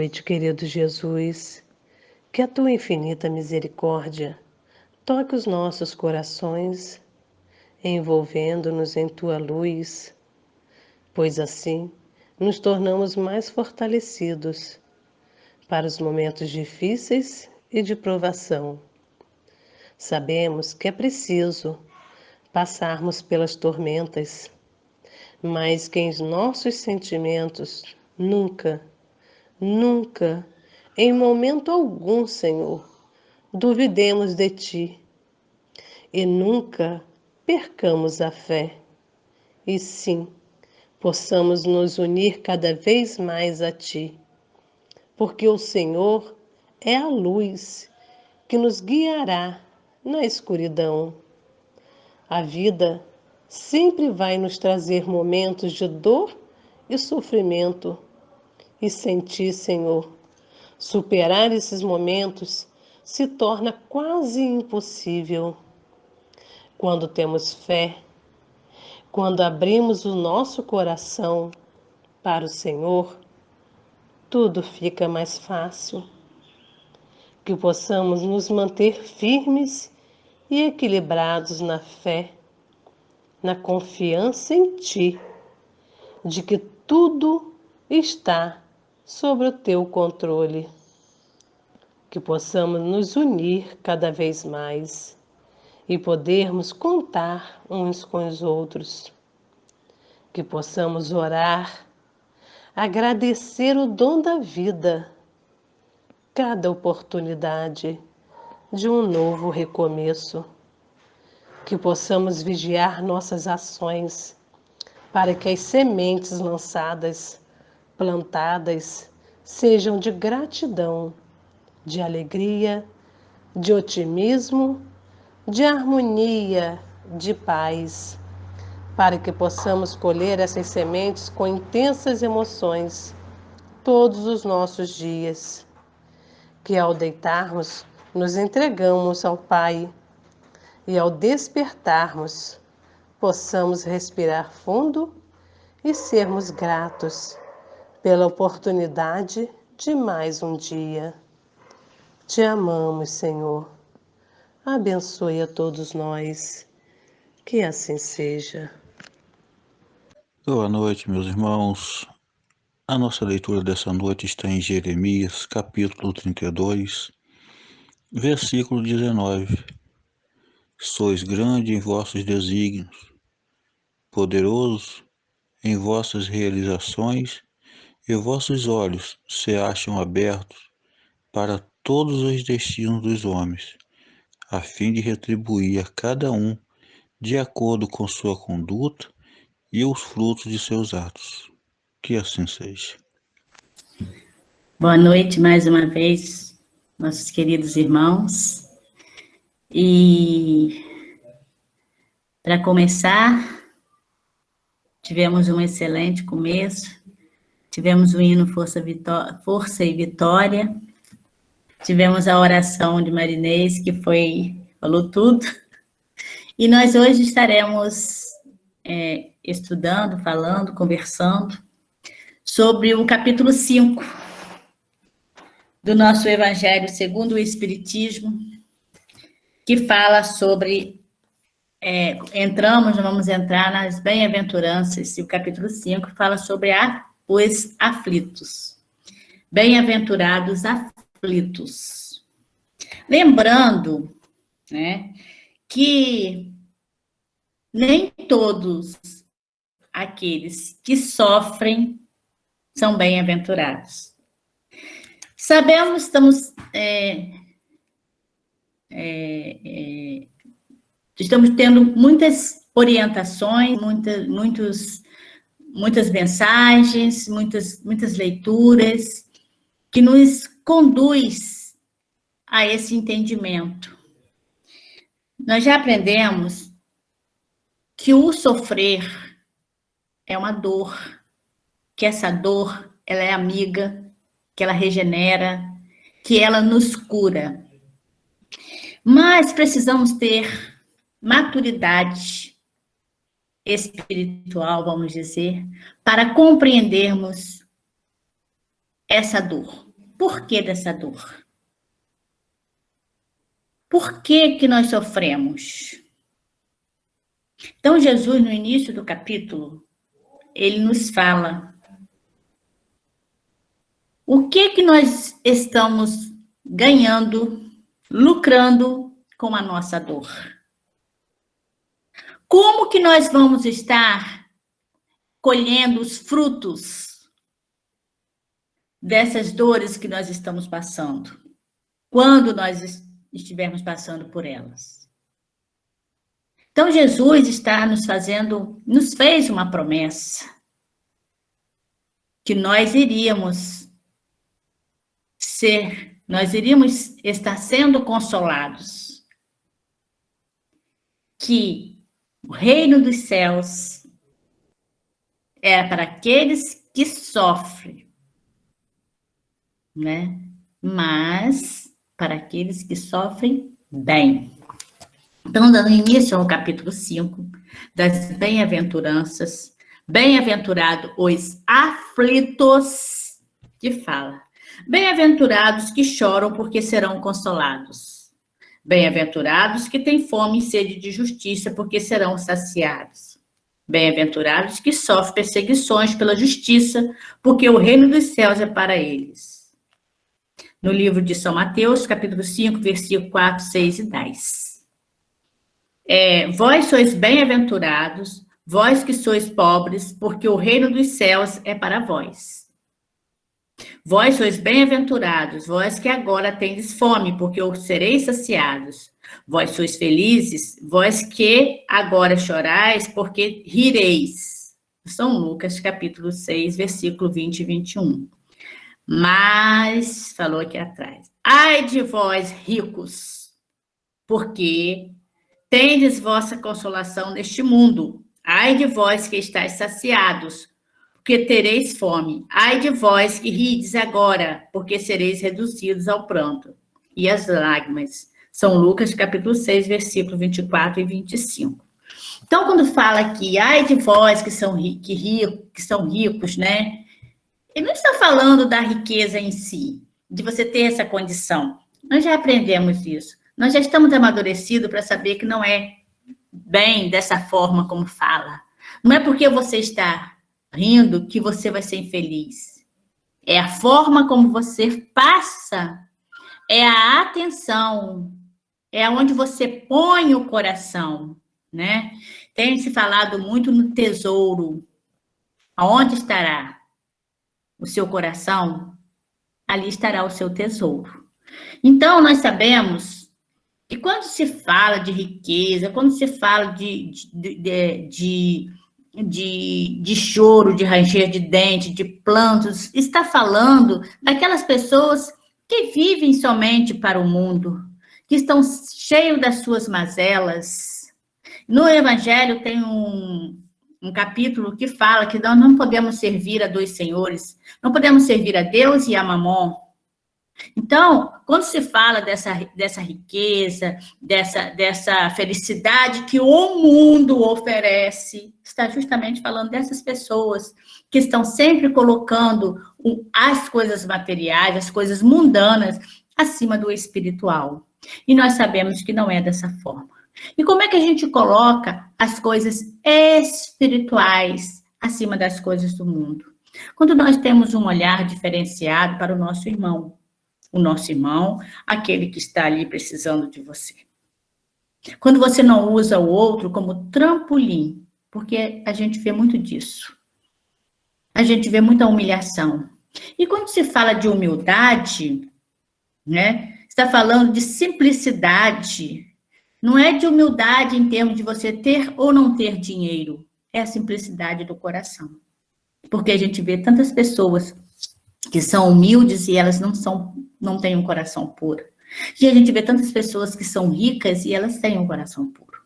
noite, querido Jesus. Que a tua infinita misericórdia toque os nossos corações, envolvendo-nos em tua luz, pois assim nos tornamos mais fortalecidos para os momentos difíceis e de provação. Sabemos que é preciso passarmos pelas tormentas, mas que em nossos sentimentos nunca, em momento algum, Senhor, duvidemos de Ti e nunca percamos a fé, e sim, possamos nos unir cada vez mais a Ti, porque o Senhor é a luz que nos guiará na escuridão. A vida sempre vai nos trazer momentos de dor e sofrimento, e sem Ti, Senhor, superar esses momentos se torna quase impossível. Quando temos fé, quando abrimos o nosso coração para o Senhor, tudo fica mais fácil. Que possamos nos manter firmes e equilibrados na fé, na confiança em Ti, de que tudo está sob o Teu controle. Que possamos nos unir cada vez mais e podermos contar uns com os outros. Que possamos orar, agradecer o dom da vida, cada oportunidade de um novo recomeço. Que possamos vigiar nossas ações para que as sementes lançadas, plantadas, sejam de gratidão, de alegria, de otimismo, de harmonia, de paz, para que possamos colher essas sementes com intensas emoções todos os nossos dias. Que ao deitarmos, nos entregamos ao Pai e ao despertarmos, possamos respirar fundo e sermos gratos pela oportunidade de mais um dia. Te amamos, Senhor. Abençoe a todos nós. Que assim seja. Boa noite, meus irmãos. A nossa leitura dessa noite está em Jeremias, capítulo 32, versículo 19. Sois grande em vossos desígnios, poderoso em vossas realizações, e vossos olhos se acham abertos para todos os destinos dos homens, a fim de retribuir a cada um de acordo com sua conduta e os frutos de seus atos. Que assim seja. Boa noite mais uma vez, nossos queridos irmãos. E para começar, tivemos um excelente começo, tivemos o hino Força e Vitória, tivemos a oração de Marinês, que falou tudo, e nós hoje estaremos estudando, falando, conversando sobre o capítulo 5 do nosso Evangelho segundo o Espiritismo, que fala sobre, vamos entrar nas bem-aventuranças, e o capítulo 5 fala sobre os aflitos. Bem-aventurados aflitos. Lembrando, né, que nem todos aqueles que sofrem são bem-aventurados. Sabemos, estamos tendo muitas orientações, muitas mensagens, muitas leituras que nos conduz a esse entendimento. Nós já aprendemos que o sofrer é uma dor, que essa dor ela é amiga, que ela regenera, que ela nos cura. Mas precisamos ter maturidade espiritual, vamos dizer, para compreendermos essa dor. porquê dessa dor. Por que que nós sofremos? Então, Jesus, no início do capítulo, ele nos fala o que que nós estamos ganhando, lucrando com a nossa dor. Como que nós vamos estar colhendo os frutos dessas dores que nós estamos passando, quando nós estivermos passando por elas? Então, Jesus está nos fez uma promessa, que nós iríamos estar sendo consolados, que o reino dos céus é para aqueles que sofrem, né? Mas para aqueles que sofrem bem. Então, dando início ao capítulo 5 das bem-aventuranças, bem-aventurados os aflitos, que fala: bem-aventurados que choram, porque serão consolados. Bem-aventurados que têm fome e sede de justiça, porque serão saciados. Bem-aventurados que sofrem perseguições pela justiça, porque o reino dos céus é para eles. No livro de São Mateus, capítulo 5, versículo 4, 6 e 10. Vós sois bem-aventurados, vós que sois pobres, porque o reino dos céus é para vós. Vós sois bem-aventurados, vós que agora tendes fome, porque sereis saciados. Vós sois felizes, vós que agora chorais, porque rireis. São Lucas, capítulo 6, versículo 20 e 21. Mas, falou aqui atrás, ai de vós, ricos, porque tendes vossa consolação neste mundo. Ai de vós que estáis saciados, porque tereis fome. Ai de vós que rides agora, porque sereis reduzidos ao pranto e às lágrimas. São Lucas, capítulo 6, versículo 24 e 25. Então, quando fala aqui, ai de vós que são ricos, né? Ele não está falando da riqueza em si, de você ter essa condição. Nós já aprendemos isso. Nós já estamos amadurecidos para saber que não é bem dessa forma como fala. Não é porque você está rindo que você vai ser infeliz. É a forma como você passa, é a atenção, é onde você põe o coração, né? Tem se falado muito no tesouro. Aonde estará o seu coração? Ali estará o seu tesouro. Então, nós sabemos que quando se fala de riqueza, quando se fala de choro, de ranger de dente, de plantos, está falando daquelas pessoas que vivem somente para o mundo, que estão cheios das suas mazelas. No Evangelho tem um capítulo que fala que nós não podemos servir a dois senhores, não podemos servir a Deus e a Mamon. Então, quando se fala dessa riqueza, dessa felicidade que o mundo oferece, está justamente falando dessas pessoas que estão sempre colocando as coisas materiais, as coisas mundanas, acima do espiritual. E nós sabemos que não é dessa forma. E como é que a gente coloca as coisas espirituais acima das coisas do mundo? Quando nós temos um olhar diferenciado para o nosso irmão. O nosso irmão, aquele que está ali precisando de você. Quando você não usa o outro como trampolim, porque a gente vê muito disso. A gente vê muita humilhação. E quando se fala de humildade, né, está falando de simplicidade. Não é de humildade em termos de você ter ou não ter dinheiro. É a simplicidade do coração. Porque a gente vê tantas pessoas que são humildes e elas não têm um coração puro. E a gente vê tantas pessoas que são ricas e elas têm um coração puro.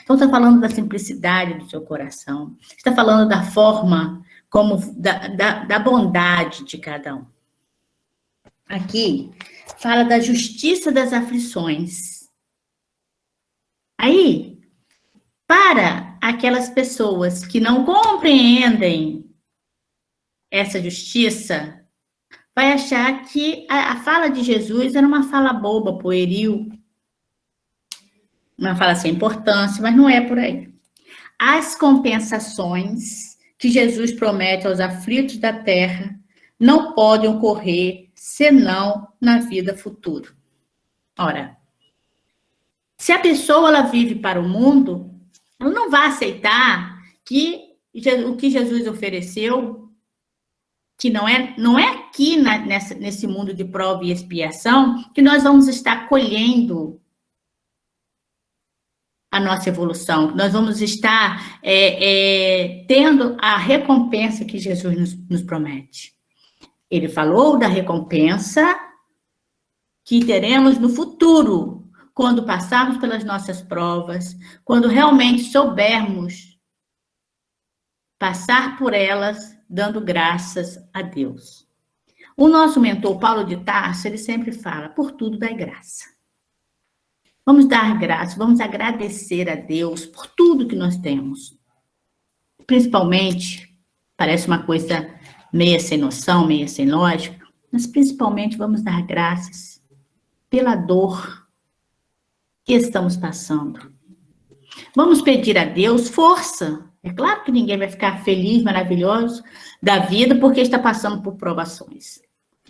Então, está falando da simplicidade do seu coração. Está falando da forma, como da bondade de cada um. Aqui, fala da justiça das aflições. Aí, para aquelas pessoas que não compreendem essa justiça, vai achar que a fala de Jesus era uma fala boba, pueril, uma fala sem importância, mas não é por aí. As compensações que Jesus promete aos aflitos da terra não podem ocorrer senão na vida futura. Ora, se a pessoa ela vive para o mundo, ela não vai aceitar que o que Jesus ofereceu, que não é aqui nesse mundo de prova e expiação que nós vamos estar colhendo a nossa evolução, que nós vamos estar tendo a recompensa que Jesus nos promete. Ele falou da recompensa que teremos no futuro, quando passarmos pelas nossas provas, quando realmente soubermos passar por elas, dando graças a Deus. O nosso mentor, Paulo de Tarso, ele sempre fala, por tudo dai graça. Vamos dar graça, vamos agradecer a Deus por tudo que nós temos. Principalmente, parece uma coisa meia sem noção, meia sem lógica, mas principalmente vamos dar graças pela dor que estamos passando. Vamos pedir a Deus força. É claro que ninguém vai ficar feliz, maravilhoso da vida porque está passando por provações.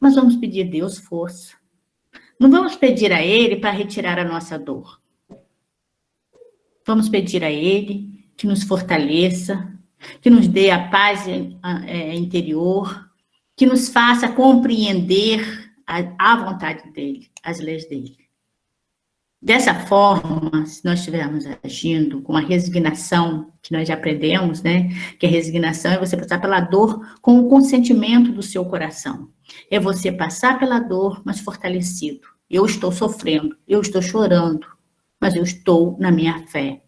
Mas vamos pedir a Deus força. Não vamos pedir a Ele para retirar a nossa dor. Vamos pedir a Ele que nos fortaleça, que nos dê a paz interior, que nos faça compreender a vontade dEle, as leis dEle. Dessa forma, se nós estivermos agindo com a resignação que nós já aprendemos, né? Que a resignação é você passar pela dor com o consentimento do seu coração. É você passar pela dor, mas fortalecido. Eu estou sofrendo, eu estou chorando, mas eu estou na minha fé.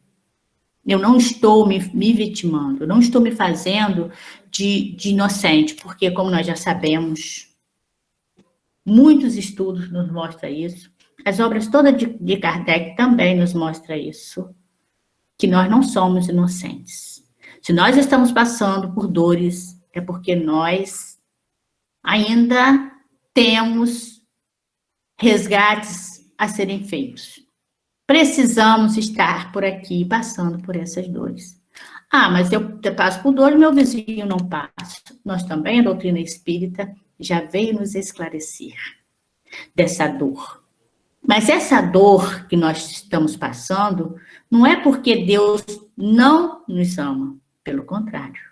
Eu não estou me vitimando, eu não estou me fazendo de inocente, porque, como nós já sabemos, muitos estudos nos mostram isso. As obras todas de Kardec também nos mostram isso, que nós não somos inocentes. Se nós estamos passando por dores, é porque nós ainda temos resgates a serem feitos. Precisamos estar por aqui passando por essas dores. Ah, mas eu passo por dor e meu vizinho não passa. Nós também, a doutrina espírita, já veio nos esclarecer dessa dor. Mas essa dor que nós estamos passando não é porque Deus não nos ama. Pelo contrário.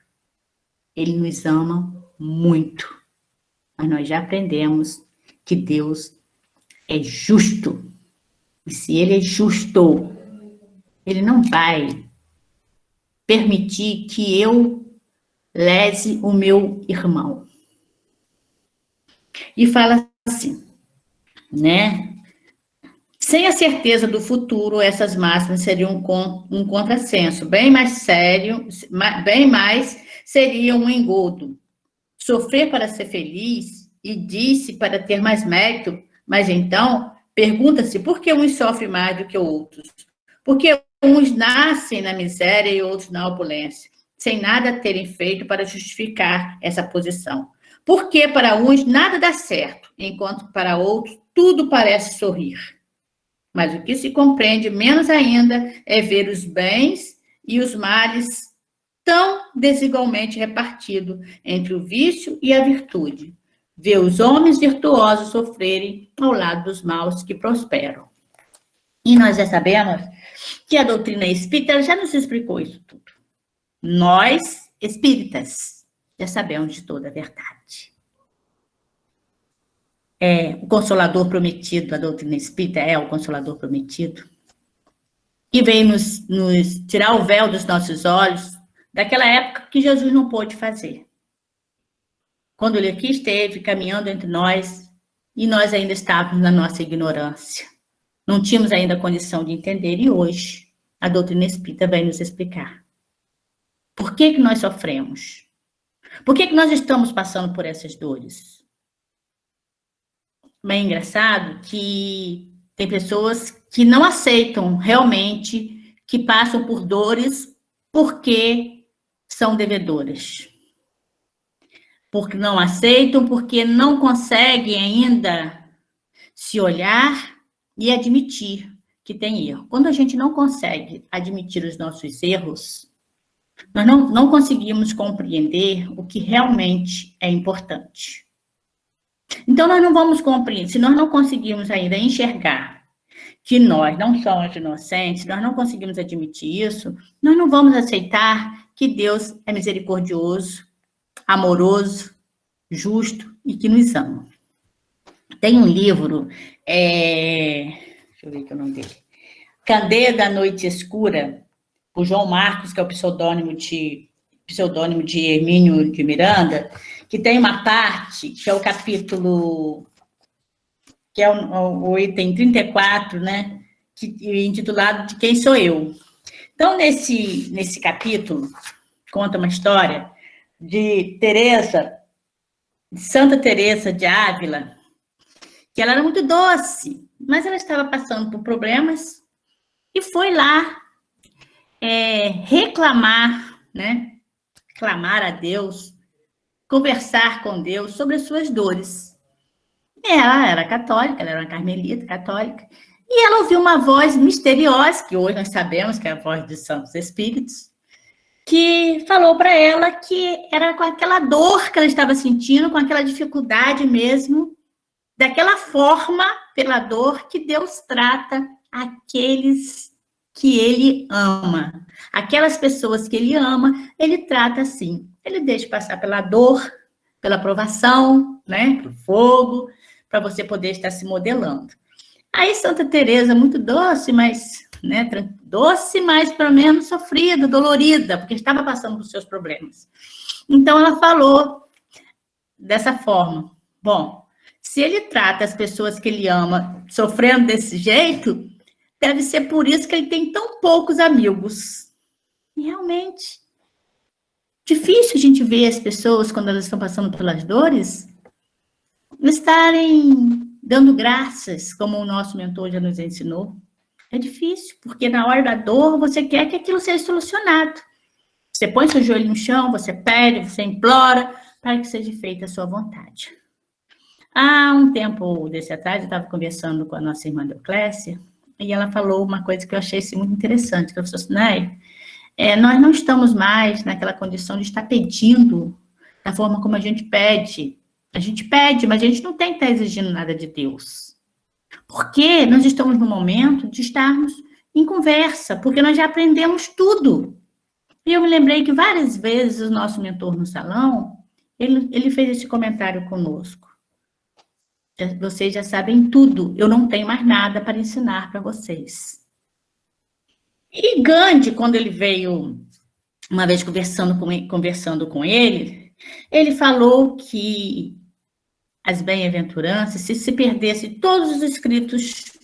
Ele nos ama muito. Mas nós já aprendemos que Deus é justo. E se Ele é justo, Ele não vai permitir que eu lese o meu irmão. E fala assim, né? Sem a certeza do futuro, essas máximas seriam um contrassenso, bem mais sério, bem mais seria um engodo. Sofrer para ser feliz e disse para ter mais mérito, mas então pergunta-se por que uns sofrem mais do que outros? Por que uns nascem na miséria e outros na opulência, sem nada terem feito para justificar essa posição? Por que para uns nada dá certo, enquanto para outros tudo parece sorrir? Mas o que se compreende menos ainda é ver os bens e os males tão desigualmente repartidos entre o vício e a virtude. Ver os homens virtuosos sofrerem ao lado dos maus que prosperam. E nós já sabemos que a doutrina espírita já nos explicou isso tudo. Nós, espíritas, já sabemos de toda a verdade. O Consolador Prometido, a doutrina espírita é o Consolador Prometido, que veio nos tirar o véu dos nossos olhos daquela época que Jesus não pôde fazer. Quando ele aqui esteve caminhando entre nós e nós ainda estávamos na nossa ignorância. Não tínhamos ainda a condição de entender e hoje a doutrina espírita vai nos explicar. Por que nós sofremos? Por que nós estamos passando por essas dores? Mas é engraçado que tem pessoas que não aceitam realmente que passam por dores porque são devedoras. porque não aceitam, porque não conseguem ainda se olhar e admitir que tem erro. Quando a gente não consegue admitir os nossos erros, nós não conseguimos compreender o que realmente é importante. Então, nós não vamos compreender, se nós não conseguimos ainda enxergar que nós não somos inocentes, nós não conseguimos admitir isso, nós não vamos aceitar que Deus é misericordioso, amoroso, justo e que nos ama. Tem um livro, deixa eu ver aqui o nome dele, Candeia da Noite Escura, o João Marcos, que é o pseudônimo de Hermínio de Miranda, que tem uma parte, que é o capítulo, que é o item 34, né, intitulado De Quem Sou Eu. Então, nesse capítulo, conta uma história de Santa Teresa de Ávila, que ela era muito doce, mas ela estava passando por problemas e foi lá reclamar, né? Clamar a Deus, conversar com Deus sobre as suas dores. Ela era católica, ela era uma carmelita católica, e ela ouviu uma voz misteriosa, que hoje nós sabemos que é a voz dos Santos Espíritos, que falou para ela que era com aquela dor que ela estava sentindo, com aquela dificuldade mesmo, daquela forma, pela dor, que Deus trata aqueles que Ele ama. Aquelas pessoas que Ele ama, Ele trata assim. Ele deixa passar pela dor, pela provação, né, pelo fogo, para você poder estar se modelando. Aí Santa Teresa, muito doce, mas, né, doce, mas pelo menos sofrida, dolorida, porque estava passando por seus problemas. Então ela falou dessa forma: bom, se ele trata as pessoas que ele ama sofrendo desse jeito, deve ser por isso que ele tem tão poucos amigos. E realmente, difícil a gente ver as pessoas, quando elas estão passando pelas dores, estarem dando graças, como o nosso mentor já nos ensinou. É difícil, porque na hora da dor, você quer que aquilo seja solucionado. Você põe seu joelho no chão, você pede, você implora, para que seja feita a sua vontade. Há um tempo desse atrás, eu estava conversando com a nossa irmã Deoclésia, e ela falou uma coisa que eu achei muito interessante, que ela falou assim: nós não estamos mais naquela condição de estar pedindo da forma como a gente pede. A gente pede, mas a gente não tem que estar exigindo nada de Deus. Porque nós estamos no momento de estarmos em conversa, porque nós já aprendemos tudo. E eu me lembrei que várias vezes o nosso mentor no salão, ele fez esse comentário conosco. Vocês já sabem tudo, eu não tenho mais nada para ensinar para vocês. E Gandhi, quando ele veio, uma vez conversando com ele falou que as bem-aventuranças, se perdesse todos os escritos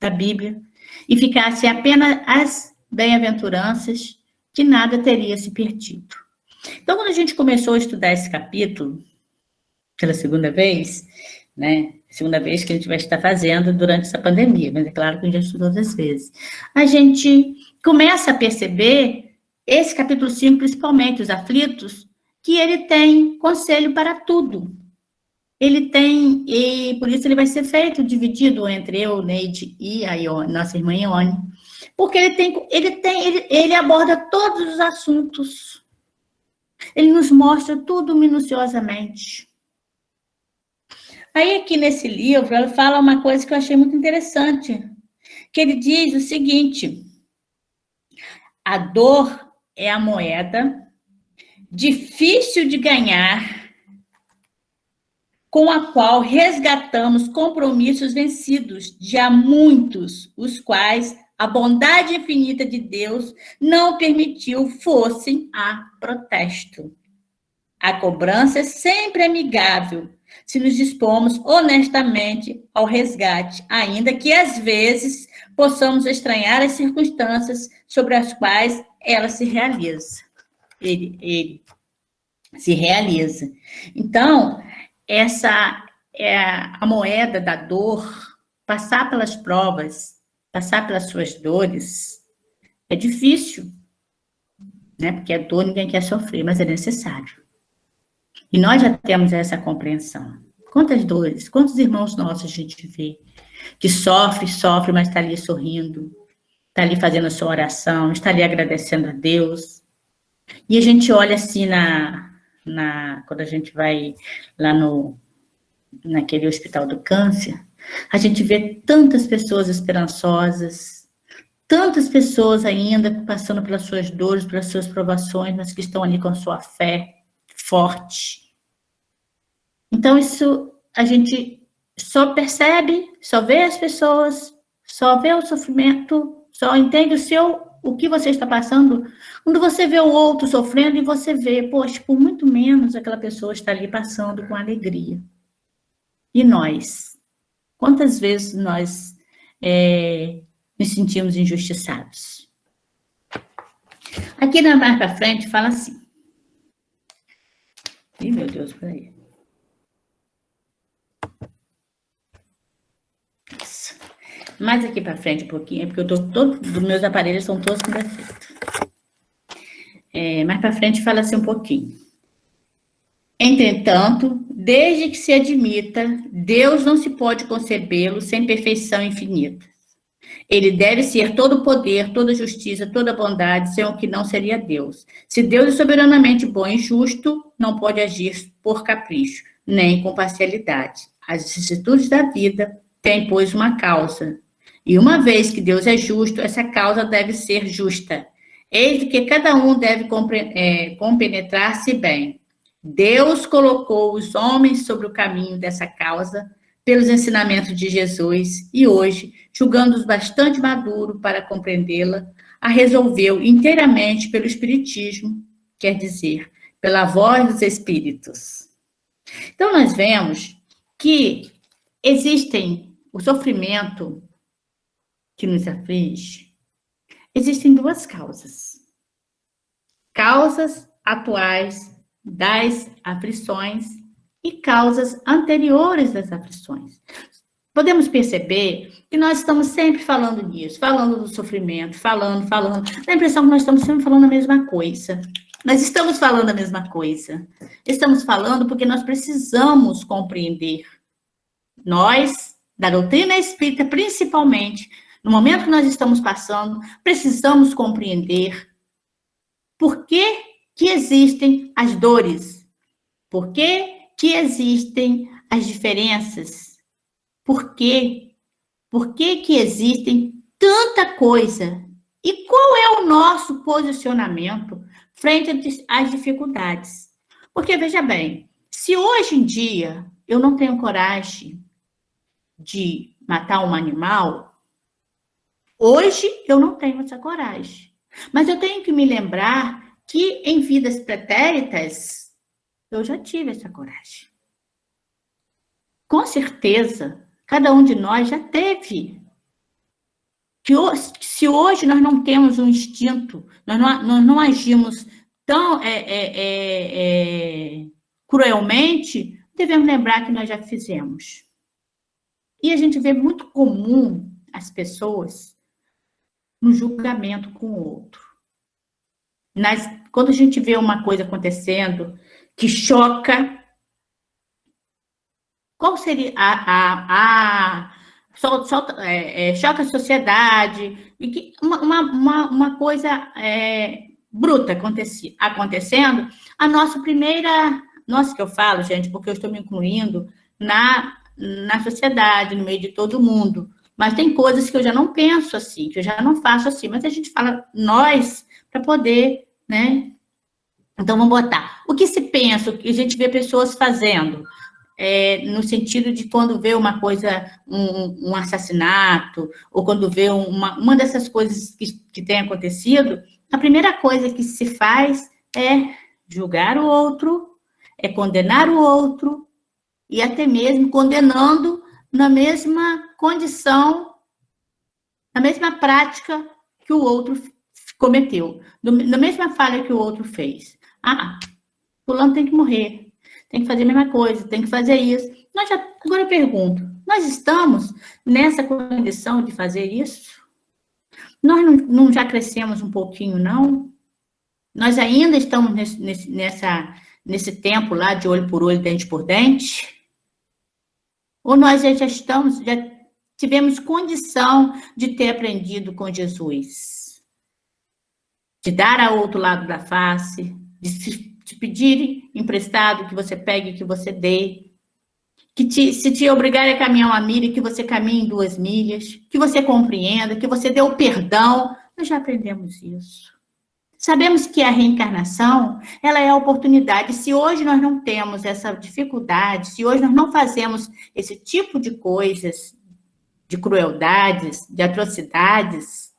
da Bíblia e ficasse apenas as bem-aventuranças, que nada teria se perdido. Então, quando a gente começou a estudar esse capítulo, pela segunda vez, né? Segunda vez que a gente vai estar fazendo durante essa pandemia, mas é claro que a gente já estudou outras vezes. A gente começa a perceber, esse capítulo 5, principalmente, os aflitos, que ele tem conselho para tudo. Ele tem, e por isso ele vai ser feito, dividido entre eu, Neide e a Ione, nossa irmã Ione, porque ele aborda todos os assuntos. Ele nos mostra tudo minuciosamente. Aí aqui nesse livro, ela fala uma coisa que eu achei muito interessante, que ele diz o seguinte: a dor é a moeda difícil de ganhar, com a qual resgatamos compromissos vencidos de há muitos, os quais a bondade infinita de Deus não permitiu fossem a protesto. A cobrança é sempre amigável, se nos dispomos honestamente ao resgate, ainda que às vezes possamos estranhar as circunstâncias sobre as quais ela se realiza. Ele se realiza. Então, essa é a moeda da dor, passar pelas provas, passar pelas suas dores, é difícil, né? Porque a dor ninguém quer sofrer, mas é necessário. E nós já temos essa compreensão. Quantas dores, quantos irmãos nossos a gente vê que sofre, mas está ali sorrindo, está ali fazendo a sua oração, está ali agradecendo a Deus. E a gente olha assim quando a gente vai lá naquele hospital do câncer, a gente vê tantas pessoas esperançosas, tantas pessoas ainda passando pelas suas dores, pelas suas provações, mas que estão ali com a sua fé forte. Então, isso a gente só percebe, só vê as pessoas, só vê o sofrimento, só entende o que você está passando, quando você vê o outro sofrendo e você vê, poxa, por muito menos aquela pessoa está ali passando com alegria. E nós? Quantas vezes nós nos sentimos injustiçados? Aqui mais para frente fala assim. Ih, meu Deus, peraí. Isso. Mais aqui para frente um pouquinho, porque os meus aparelhos são todos com defeito. Mais para frente fala assim um pouquinho. Entretanto, desde que se admita, Deus não se pode concebê-lo sem perfeição infinita. Ele deve ser todo poder, toda justiça, toda bondade, sem o que não seria Deus. Se Deus é soberanamente bom e justo, não pode agir por capricho, nem com parcialidade. As vicissitudes da vida têm, pois, uma causa. E uma vez que Deus é justo, essa causa deve ser justa. Eis que cada um deve compenetrar-se bem. Deus colocou os homens sobre o caminho dessa causa pelos ensinamentos de Jesus e hoje, julgando-os bastante maduros para compreendê-la, a resolveu inteiramente pelo Espiritismo, quer dizer, pela voz dos Espíritos. Então, nós vemos que existem o sofrimento que nos aflige, existem duas causas. Causas atuais das aflições e causas anteriores das aflições. Podemos perceber que nós estamos sempre falando nisso, falando do sofrimento, falando. Dá a impressão que nós estamos sempre falando a mesma coisa. Nós estamos falando a mesma coisa. Estamos falando porque nós precisamos compreender. Nós, da doutrina espírita, principalmente, no momento que nós estamos passando, precisamos compreender por que existem as dores, por que existem as diferenças, por que existem tanta coisa e qual é o nosso posicionamento frente às dificuldades. Porque, veja bem, se hoje em dia eu não tenho coragem de matar um animal, hoje eu não tenho essa coragem. Mas eu tenho que me lembrar que em vidas pretéritas eu já tive essa coragem. Com certeza, cada um de nós já teve. Se hoje nós não temos um instinto, nós não agimos tão cruelmente, devemos lembrar que nós já fizemos. E a gente vê muito comum as pessoas no julgamento com o outro. Quando a gente vê uma coisa acontecendo que choca, qual seria choca a sociedade, e que uma coisa bruta acontecendo, a nossa primeira, que eu falo, gente, porque eu estou me incluindo na sociedade, no meio de todo mundo, mas tem coisas que eu já não penso assim, que eu já não faço assim, mas a gente fala nós para poder, né? Então, vamos botar. O que se pensa, o que a gente vê pessoas fazendo, no sentido de quando vê uma coisa, um assassinato, ou quando vê uma dessas coisas que tem acontecido, a primeira coisa que se faz é julgar o outro, é condenar o outro, e até mesmo condenando na mesma condição, na mesma prática que o outro cometeu, na mesma falha que o outro fez. Fulano tem que morrer, tem que fazer a mesma coisa, tem que fazer isso. Agora eu pergunto, nós estamos nessa condição de fazer isso? Nós não já crescemos um pouquinho, não? Nós ainda estamos nesse tempo lá de olho por olho, dente por dente? Ou nós já tivemos condição de ter aprendido com Jesus? De dar ao outro lado da face, de te pedir emprestado, que você pegue, que você dê. Se te obrigarem a caminhar 1 milha, que você caminhe 2 milhas, que você compreenda, que você dê o perdão. Nós já aprendemos isso. Sabemos que a reencarnação, ela é a oportunidade. Se hoje nós não temos essa dificuldade, se hoje nós não fazemos esse tipo de coisas, de crueldades, de atrocidades,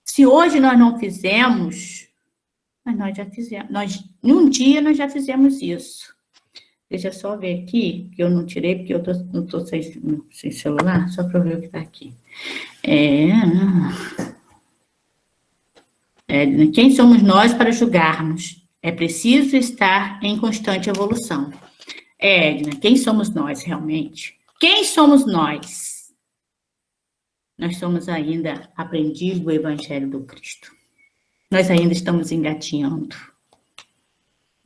se hoje nós não fizemos, mas nós já fizemos. Em um dia nós já fizemos isso. Deixa eu só ver aqui, que eu não tirei, porque eu não estou sem celular, só para ver o que está aqui. Quem somos nós para julgarmos? É preciso estar em constante evolução. Edna, quem somos nós realmente? Quem somos nós? Nós somos ainda aprendizes do Evangelho do Cristo. Nós ainda estamos engatinhando.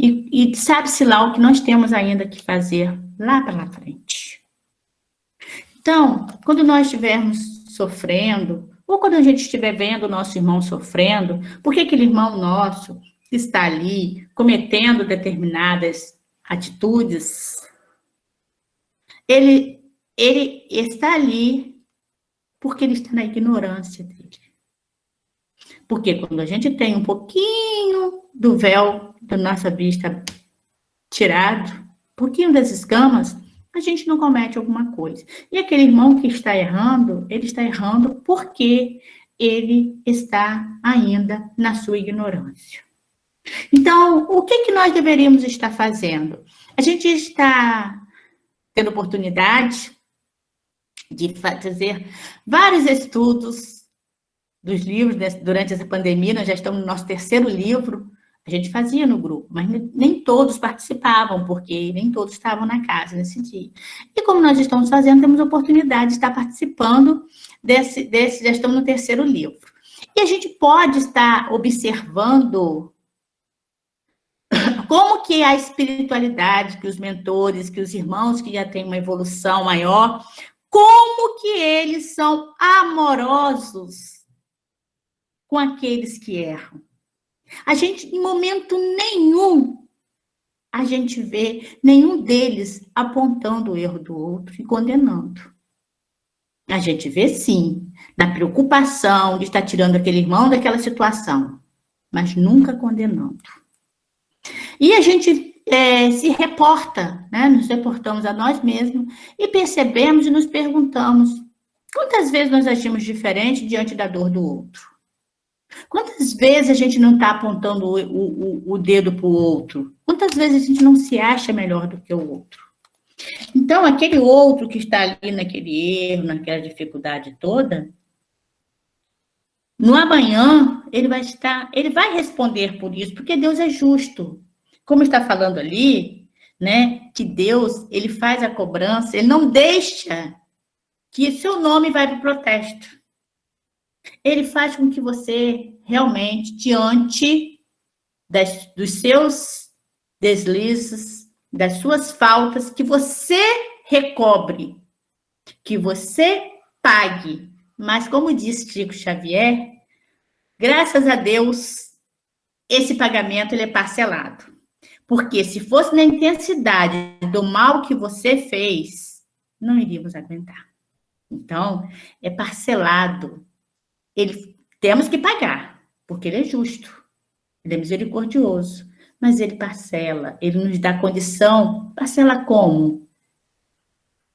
E sabe-se lá o que nós temos ainda que fazer lá pela frente. Então, quando nós estivermos sofrendo, ou quando a gente estiver vendo o nosso irmão sofrendo, porque aquele irmão nosso está ali cometendo determinadas atitudes, ele está ali porque ele está na ignorância dele. Porque quando a gente tem um pouquinho do véu da nossa vista tirado, um pouquinho das escamas, a gente não comete alguma coisa. E aquele irmão que está errando, ele está errando porque ele está ainda na sua ignorância. Então, o que nós deveríamos estar fazendo? A gente está tendo oportunidade de fazer vários estudos dos livros durante essa pandemia. Nós já estamos no nosso 3º livro. A gente fazia no grupo, mas nem todos participavam, porque nem todos estavam na casa nesse dia. E como nós estamos fazendo, temos a oportunidade de estar participando desse já estamos no 3º livro. E a gente pode estar observando como que a espiritualidade, que os mentores, que os irmãos que já têm uma evolução maior, como que eles são amorosos com aqueles que erram. A gente, em momento nenhum, a gente vê nenhum deles apontando o erro do outro e condenando. A gente vê, sim, na preocupação de estar tirando aquele irmão daquela situação, mas nunca condenando. E a gente se reporta, né? Nos reportamos a nós mesmos e percebemos e nos perguntamos quantas vezes nós agimos diferente diante da dor do outro. Quantas vezes a gente não está apontando o dedo para o outro? Quantas vezes a gente não se acha melhor do que o outro? Então, aquele outro que está ali naquele erro, naquela dificuldade toda, no amanhã, ele vai responder por isso, porque Deus é justo. Como está falando ali, né, que Deus, ele faz a cobrança, ele não deixa que seu nome vá para o protesto. Ele faz com que você realmente, diante dos seus deslizes, das suas faltas, que você recobre, que você pague. Mas, como disse Chico Xavier, graças a Deus, esse pagamento ele é parcelado. Porque se fosse na intensidade do mal que você fez, não iríamos aguentar. Então, é parcelado. Temos que pagar, porque ele é justo, ele é misericordioso, mas ele parcela, ele nos dá condição. Parcela como?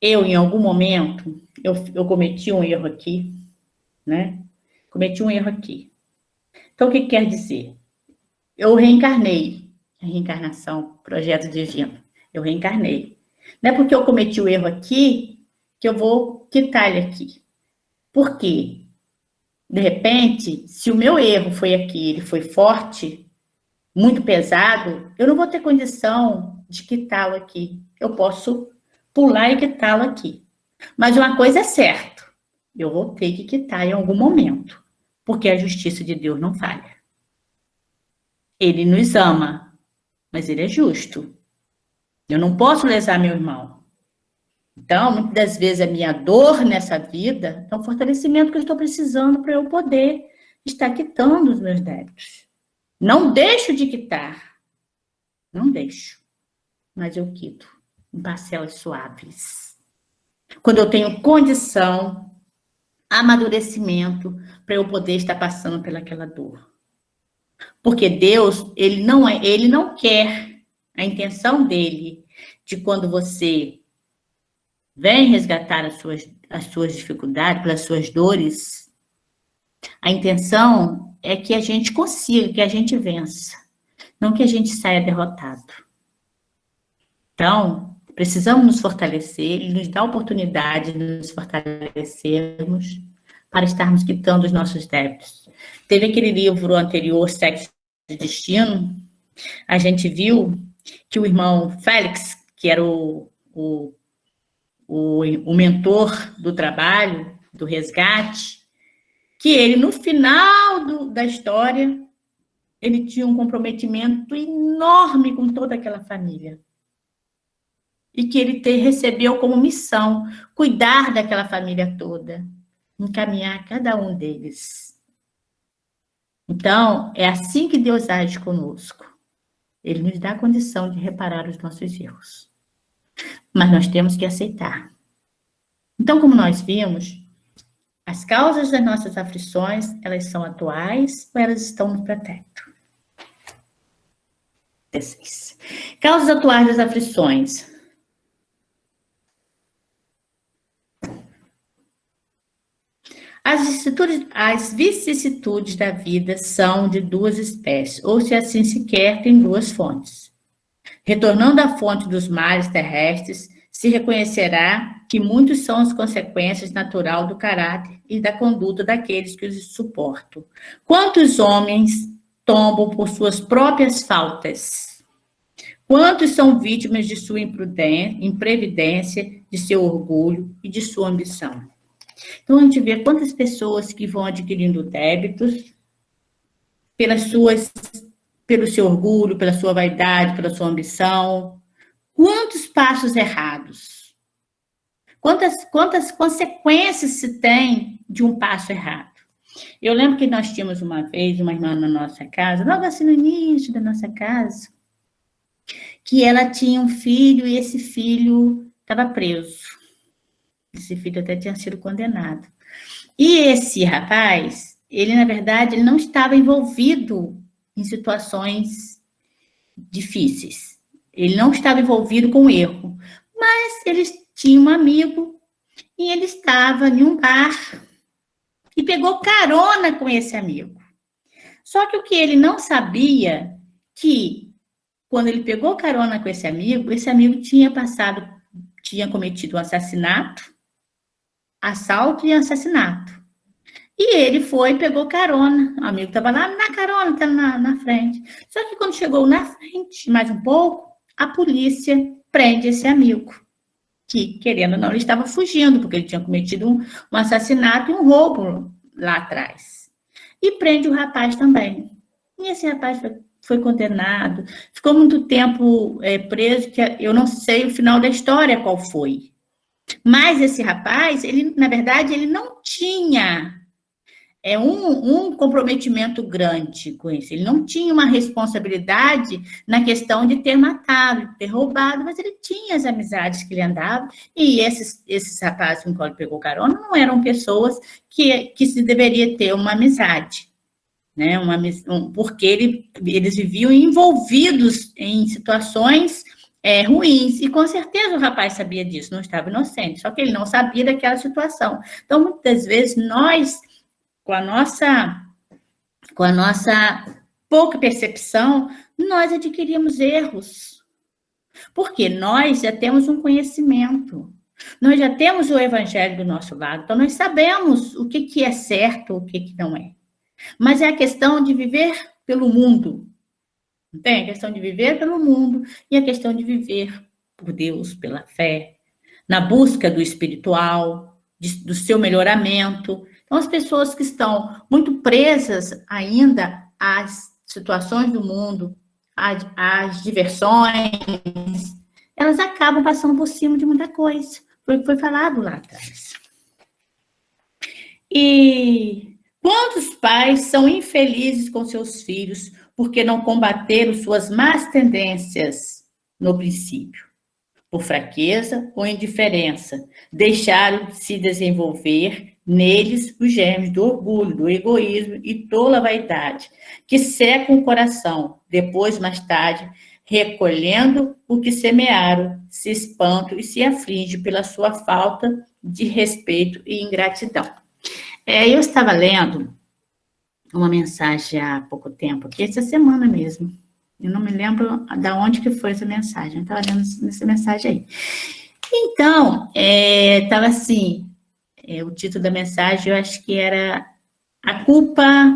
Em algum momento, eu cometi um erro aqui, né? Cometi um erro aqui. Então, o que quer dizer? Eu reencarnei. A reencarnação, projeto divino. Eu reencarnei. Não é porque eu cometi o erro aqui que eu vou quitar ele aqui. Por quê? De repente, se o meu erro foi aqui, ele foi forte, muito pesado, eu não vou ter condição de quitá-lo aqui. Eu posso pular e quitá-lo aqui. Mas uma coisa é certa, eu vou ter que quitar em algum momento, porque a justiça de Deus não falha. Ele nos ama, mas ele é justo. Eu não posso lesar meu irmão. Então, muitas das vezes, a minha dor nessa vida é um fortalecimento que eu estou precisando para eu poder estar quitando os meus débitos. Não deixo de quitar. Não deixo. Mas eu quito em parcelas suaves. Quando eu tenho condição, amadurecimento, para eu poder estar passando pelaquela dor. Porque Deus, ele não quer a intenção dele de quando você vem resgatar as suas dificuldades, pelas suas dores, a intenção é que a gente consiga, que a gente vença, não que a gente saia derrotado. Então, precisamos nos fortalecer, ele nos dá a oportunidade de nos fortalecermos para estarmos quitando os nossos débitos. Teve aquele livro anterior, Sexo de Destino, a gente viu que o irmão Félix, que era o mentor do trabalho, do resgate, que ele, no final da história, ele tinha um comprometimento enorme com toda aquela família. E que ele recebeu como missão cuidar daquela família toda, encaminhar cada um deles. Então, é assim que Deus age conosco. Ele nos dá a condição de reparar os nossos erros. Mas nós temos que aceitar. Então, como nós vimos, as causas das nossas aflições, elas são atuais ou elas estão no pretérito? 16. Causas atuais das aflições. As vicissitudes da vida são de duas espécies, ou se assim se quer, tem duas fontes. Retornando à fonte dos males terrestres, se reconhecerá que muitos são as consequências naturais do caráter e da conduta daqueles que os suportam. Quantos homens tombam por suas próprias faltas? Quantos são vítimas de sua imprevidência, de seu orgulho e de sua ambição? Então, a gente vê quantas pessoas que vão adquirindo débitos pelo seu orgulho, pela sua vaidade, pela sua ambição. Quantos passos errados? Quantas consequências se tem de um passo errado? Eu lembro que nós tínhamos uma vez uma irmã na nossa casa, logo assim no início da nossa casa, que ela tinha um filho e esse filho estava preso. Esse filho até tinha sido condenado. E esse rapaz, ele, na verdade, ele não estava envolvido em situações difíceis. Ele não estava envolvido com erro. Mas ele tinha um amigo e ele estava em um bar e pegou carona com esse amigo. Só que o que ele não sabia, que quando ele pegou carona com esse amigo tinha cometido um assalto e assassinato. E ele pegou carona. O amigo estava lá na carona, estava na frente. Só que quando chegou na frente, mais um pouco, a polícia prende esse amigo. Que, querendo ou não, ele estava fugindo, porque ele tinha cometido um assassinato e um roubo lá atrás. E prende o rapaz também. E esse rapaz foi condenado. Ficou muito tempo preso, que eu não sei o final da história qual foi. Mas esse rapaz, ele, na verdade, ele não tinha um comprometimento grande com isso. Ele não tinha uma responsabilidade na questão de ter matado, de ter roubado, mas ele tinha as amizades que ele andava, e esses rapazes com os quais ele pegou carona não eram pessoas que se deveria ter uma amizade, né? Porque eles viviam envolvidos em situações ruins, e com certeza o rapaz sabia disso, não estava inocente, só que ele não sabia daquela situação. Então, muitas vezes, nós, com a nossa pouca percepção, nós adquirimos erros, porque nós já temos um conhecimento, nós já temos o evangelho do nosso lado, então nós sabemos o que é certo, o que não é. Mas é a questão de viver pelo mundo. Tem a questão de viver pelo mundo e a questão de viver por Deus, pela fé, na busca do espiritual, do seu melhoramento. Então, as pessoas que estão muito presas ainda às situações do mundo, as diversões, elas acabam passando por cima de muita coisa. Foi falado lá atrás. E quantos pais são infelizes com seus filhos porque não combateram suas más tendências no princípio? Por fraqueza ou indiferença, deixaram de se desenvolver neles os germes do orgulho, do egoísmo e tola vaidade, que secam o coração, depois, mais tarde, recolhendo o que semearam, se espantam e se afligem pela sua falta de respeito e ingratidão. Eu estava lendo uma mensagem há pouco tempo, aqui essa semana mesmo. Eu não me lembro de onde que foi essa mensagem. Eu estava lendo essa mensagem aí. Então, estava assim, o título da mensagem, eu acho que era a culpa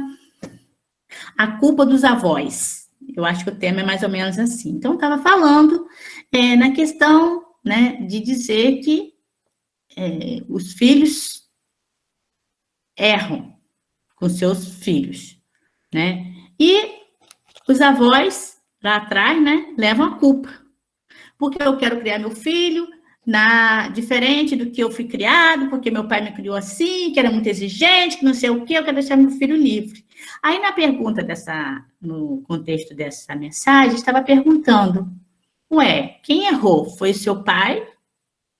dos avós. Eu acho que o tema é mais ou menos assim. Então, estava falando na questão, né, de dizer que os filhos erram com seus filhos, né? E os avós, lá atrás, né, levam a culpa. Porque eu quero criar meu filho diferente do que eu fui criado, porque meu pai me criou assim, que era muito exigente, que não sei o quê, eu quero deixar meu filho livre. Aí, na pergunta no contexto dessa mensagem, estava perguntando, quem errou? Foi seu pai?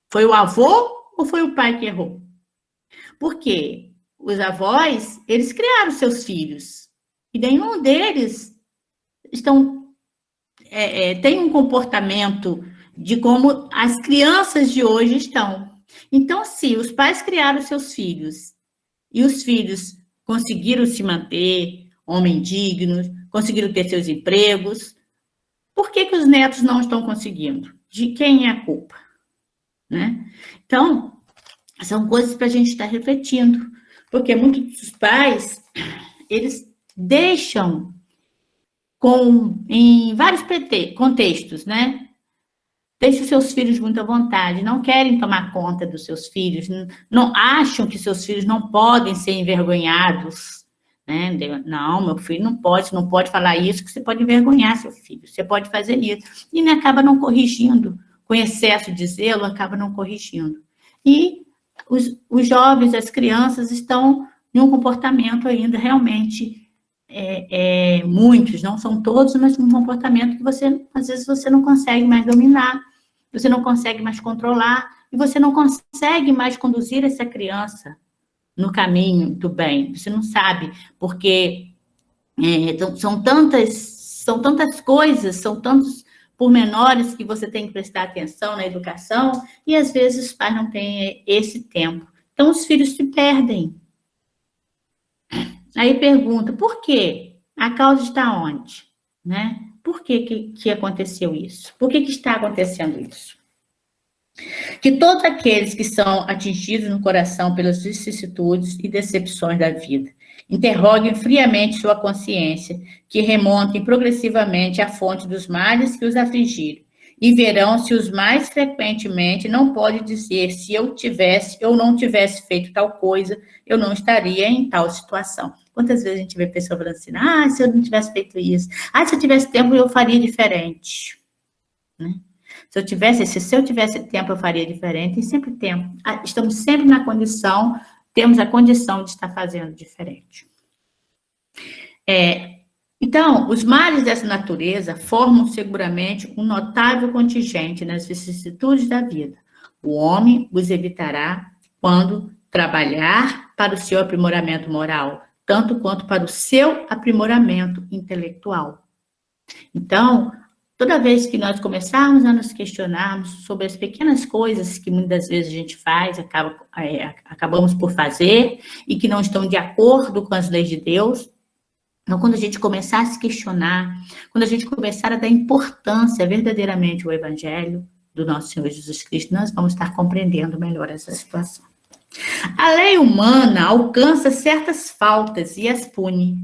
Foi o avô ou foi o pai que errou? Porque os avós, eles criaram seus filhos, e nenhum deles tem um comportamento de como as crianças de hoje estão. Então, se os pais criaram seus filhos, e os filhos conseguiram se manter homens dignos, conseguiram ter seus empregos, por que os netos não estão conseguindo? De quem é a culpa? Né? Então, são coisas para a gente estar refletindo, porque muitos dos pais, eles deixam em vários contextos, né? Deixam seus filhos muito à vontade, não querem tomar conta dos seus filhos, não acham que seus filhos não podem ser envergonhados, né? Não, meu filho não pode falar isso, que você pode envergonhar seu filho, você pode fazer isso. E acaba não corrigindo, com excesso de zelo, acaba não corrigindo. E os jovens, as crianças estão em um comportamento ainda realmente, muitos, não são todos, mas um comportamento que às vezes você não consegue mais dominar, você não consegue mais controlar, e você não consegue mais conduzir essa criança no caminho do bem. Você não sabe, porque são tantas coisas, são tantos pormenores que você tem que prestar atenção na educação, e às vezes os pais não têm esse tempo. Então, os filhos se perdem. Aí pergunta, por quê? A causa está onde? Né? Por que aconteceu isso? Por que está acontecendo isso? Que todos aqueles que são atingidos no coração pelas vicissitudes e decepções da vida, interroguem friamente sua consciência, que remontem progressivamente à fonte dos males que os afligiram, e verão se os mais frequentemente não pode dizer se eu tivesse ou não tivesse feito tal coisa, eu não estaria em tal situação. Quantas vezes a gente vê pessoa falando assim, se eu não tivesse feito isso, se eu tivesse tempo eu faria diferente, né? Se eu tivesse tempo eu faria diferente, tem sempre tempo, estamos sempre temos a condição de estar fazendo diferente. Então, os males dessa natureza formam seguramente um notável contingente nas vicissitudes da vida. O homem os evitará quando trabalhar para o seu aprimoramento moral, tanto quanto para o seu aprimoramento intelectual. Então, toda vez que nós começarmos a nos questionarmos sobre as pequenas coisas que muitas vezes a gente faz, acabamos por fazer, e que não estão de acordo com as leis de Deus, então, quando a gente começar a se questionar, quando a gente começar a dar importância verdadeiramente ao Evangelho do nosso Senhor Jesus Cristo, nós vamos estar compreendendo melhor essa situação. A lei humana alcança certas faltas e as pune.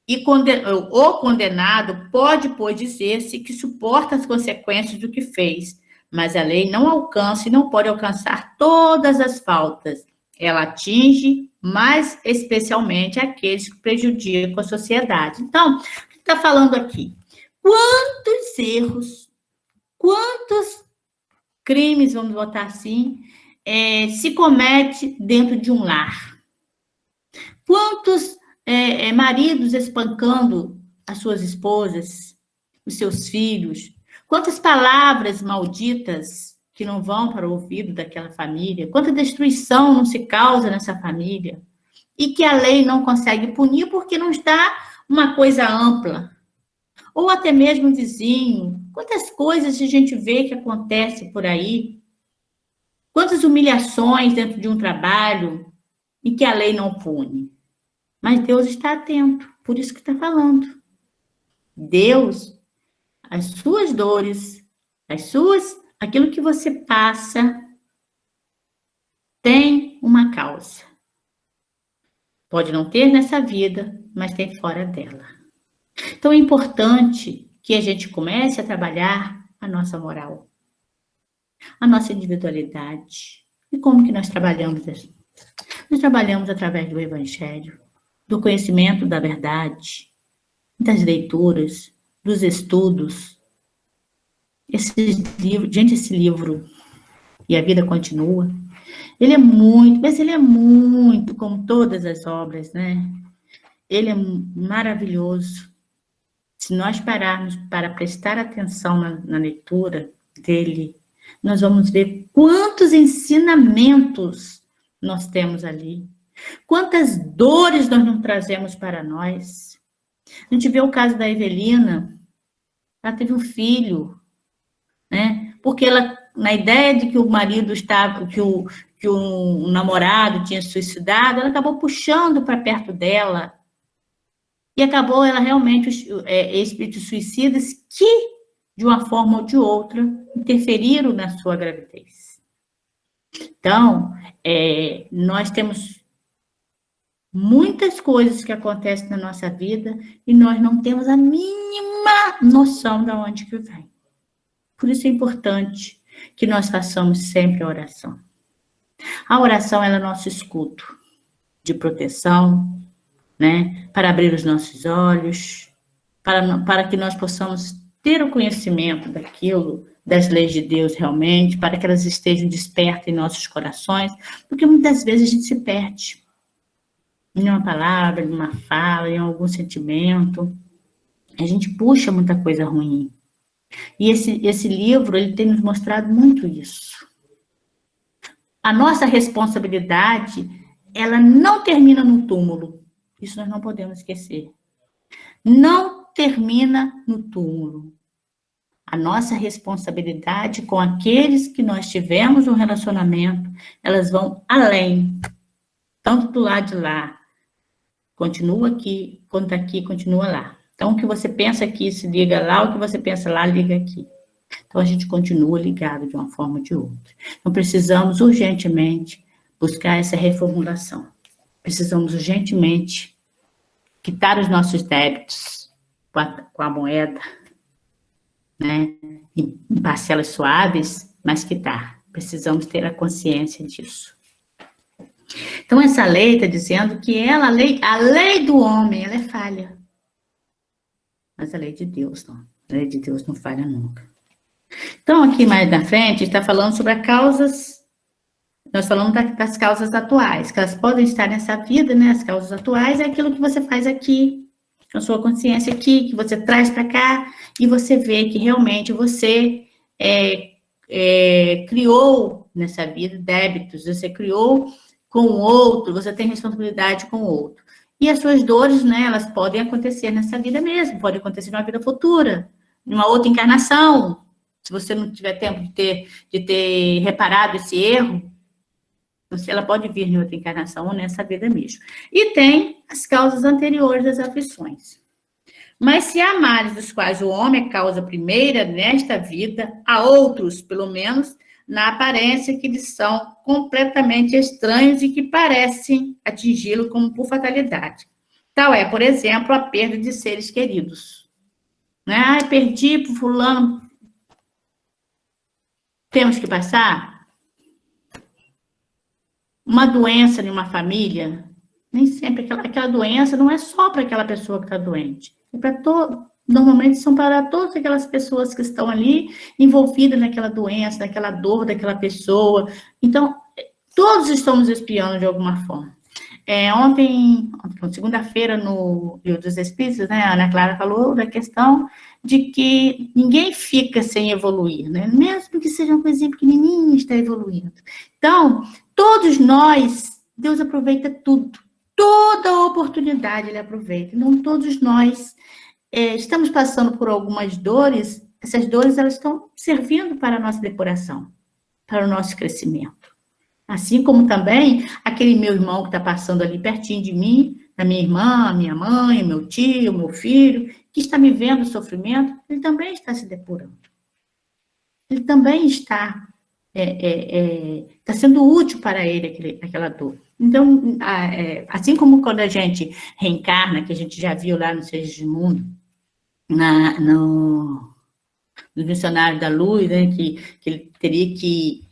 E o condenado pode, pois, dizer-se que suporta as consequências do que fez, mas a lei não alcança e não pode alcançar todas as faltas. Ela atinge mais especialmente aqueles que prejudicam a sociedade. Então, o que está falando aqui? quantos erros, quantos crimes, vamos botar assim, se comete dentro de um lar. Quantos maridos espancando as suas esposas, os seus filhos. Quantas palavras malditas que não vão para o ouvido daquela família. Quanta destruição não se causa nessa família. E que a lei não consegue punir porque não está uma coisa ampla. Ou até mesmo o vizinho. Quantas coisas a gente vê que acontece por aí. Quantas humilhações dentro de um trabalho e que a lei não pune. Mas Deus está atento, por isso que está falando. Deus, as suas dores, aquilo que você passa, tem uma causa. Pode não ter nessa vida, mas tem fora dela. Então é importante que a gente comece a trabalhar a nossa moral, a nossa individualidade. E como que nós trabalhamos isso? Nós trabalhamos através do Evangelho, do conhecimento da verdade, das leituras, dos estudos. Esse livro, E a Vida Continua, ele é muito, como todas as obras, né? Ele é maravilhoso. Se nós pararmos para prestar atenção na leitura dele, nós vamos ver quantos ensinamentos nós temos ali. Quantas dores nós não trazemos para nós. A gente vê o caso da Evelina, ela teve um filho, né? Porque ela, na ideia de que o marido estava, que o namorado tinha suicidado, ela acabou puxando para perto dela. E acabou ela realmente, espíritos suicidas que, de uma forma ou de outra, interferiram na sua gravidez. Então, nós temos muitas coisas que acontecem na nossa vida e nós não temos a mínima noção de onde que vem. Por isso é importante que nós façamos sempre a oração. A oração é o nosso escudo de proteção, né? Para abrir os nossos olhos, para que nós possamos ter o conhecimento daquilo, das leis de Deus realmente, para que elas estejam despertas em nossos corações, porque muitas vezes a gente se perde em uma palavra, em uma fala, em algum sentimento. A gente puxa muita coisa ruim. E esse livro, ele tem nos mostrado muito isso. A nossa responsabilidade, ela não termina no túmulo. Isso nós não podemos esquecer. Não termina no túmulo. A nossa responsabilidade com aqueles que nós tivemos um relacionamento, elas vão além. Tanto do lado de lá, continua aqui, quanto aqui, continua lá. Então, o que você pensa aqui se liga lá, o que você pensa lá, liga aqui. Então, a gente continua ligado de uma forma ou de outra. Então, precisamos urgentemente buscar essa reformulação. Precisamos urgentemente quitar os nossos débitos com a moeda, né? Em parcelas suaves, mas quitar. Precisamos ter a consciência disso. Então, essa lei está dizendo que a lei do homem, ela é falha. Mas a lei de Deus não. A lei de Deus não falha nunca. Então, aqui mais na frente, está falando sobre as causas. Nós falamos das causas atuais, que elas podem estar nessa vida, né? As causas atuais é aquilo que você faz aqui, com a sua consciência aqui, que você traz para cá, e você vê que realmente você criou nessa vida débitos, você criou com o outro, você tem responsabilidade com o outro. E as suas dores, né, elas podem acontecer nessa vida mesmo, podem acontecer numa vida futura, numa outra encarnação, se você não tiver tempo de ter reparado esse erro, ela pode vir em outra encarnação ou nessa vida mesmo. E tem as causas anteriores das aflições. Mas se há males dos quais o homem é causa primeira nesta vida, há outros, pelo menos, na aparência, que lhes são completamente estranhos e que parecem atingi-lo como por fatalidade. Tal é, por exemplo, a perda de seres queridos. Né? Ah, perdi para fulano. Temos que passar? Uma doença em uma família, nem sempre aquela doença não é só para aquela pessoa que está doente, é para normalmente são para todas aquelas pessoas que estão ali envolvidas naquela doença, naquela dor daquela pessoa. Então, todos estamos espiando de alguma forma. Ontem, segunda-feira, no Livro dos Espíritos, né, a Ana Clara falou da questão de que ninguém fica sem evoluir, né? Mesmo que seja uma coisinha pequenininha, está evoluindo. Então, todos nós, Deus aproveita tudo, toda oportunidade Ele aproveita. Então, todos nós estamos passando por algumas dores, essas dores elas estão servindo para a nossa depuração, para o nosso crescimento. Assim como também aquele meu irmão que está passando ali pertinho de mim, da minha irmã, minha mãe, meu tio, meu filho, que está me vendo o sofrimento, ele também está se depurando. Ele também está sendo útil para ele aquela dor. Então, assim como quando a gente reencarna, que a gente já viu lá no Segismundo, no Missionário da Luz, né, que ele teria que